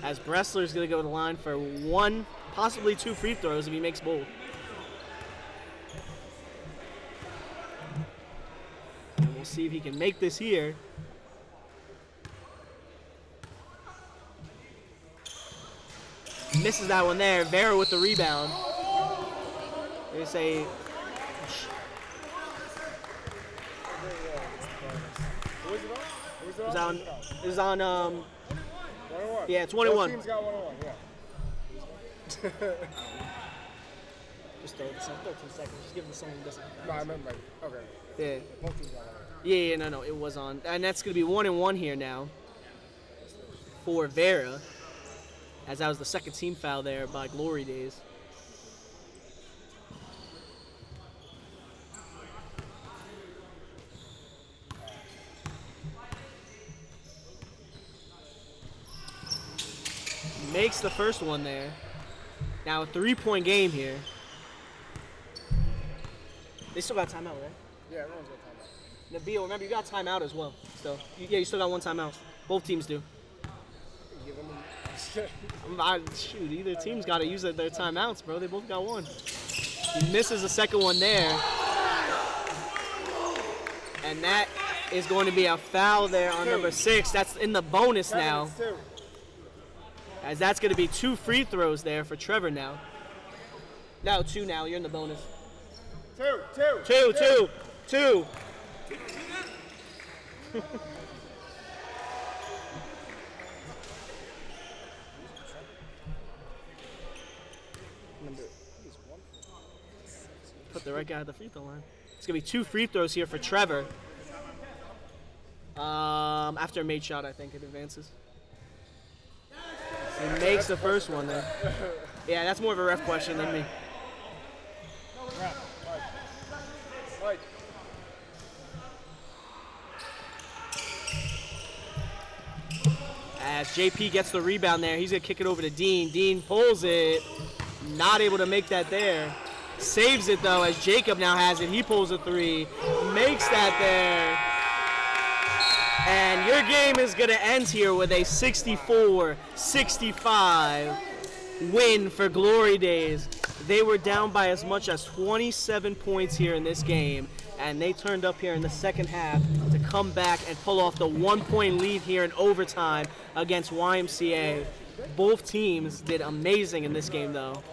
As Bressler's going to go to the line for 1, possibly 2 free throws if he makes both. And we'll see if he can make this here. Misses that one there. Vera with the rebound. They say It was on
1-1.
yeah, it's 1-1.
Both teams got 1-1, yeah.
Just throw this in 13 seconds. Just give the song this.
No, I meant like, okay.
Yeah.
Both teams got 1-1.
Yeah, no, it was on. And that's going to be 1-1 here now for Vera, as that was the second team foul there by Glory Days. Makes the first one there. Now a 3-point game here. They still got timeout, right?
Yeah, everyone's got timeout.
Nabil, remember you got timeout as well. So you still got 1 timeout. Both teams do.
Give them
Shoot, either team's got to use their timeouts, bro. They both got 1. He misses the second one there. And that is going to be a foul there on number 6. That's in the bonus now. As that's going to be 2 free throws there for Trevor now. No, 2 now. You're in the bonus. 2. Put the right guy at the free throw line. It's going to be 2 free throws here for Trevor. After a made shot, I think it advances. He makes the first one there. Yeah, that's more of a ref question than me. As JP gets the rebound there, he's going to kick it over to Dean. Dean pulls it. Not able to make that there. Saves it, though, as Jacob now has it. He pulls a 3. Makes that there. And your game is going to end here with a 64-65 win for Glory Days. They were down by as much as 27 points here in this game, and they turned up here in the second half to come back and pull off the 1-point lead here in overtime against YMCA. Both teams did amazing in this game, though.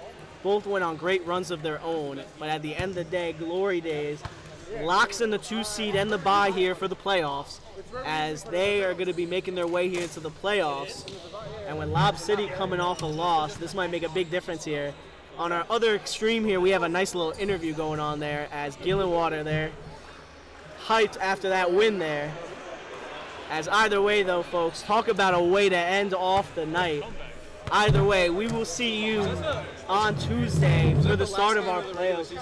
Both went on great runs of their own, but at the end of the day, Glory Days locks in the 2 seed and the bye here for the playoffs, as they are going to be making their way here into the playoffs. And with Lob City coming off a loss, this might make a big difference here. On our other extreme here, we have a nice little interview going on there, as Gillenwater there, hyped after that win there. As either way, though, folks, talk about a way to end off the night. Either way, we will see you on Tuesday for the start of our playoffs,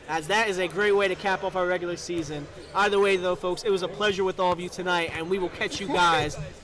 as that is a great way to cap off our regular season. Either way, though, folks, it was a pleasure with all of you tonight, and we will catch you guys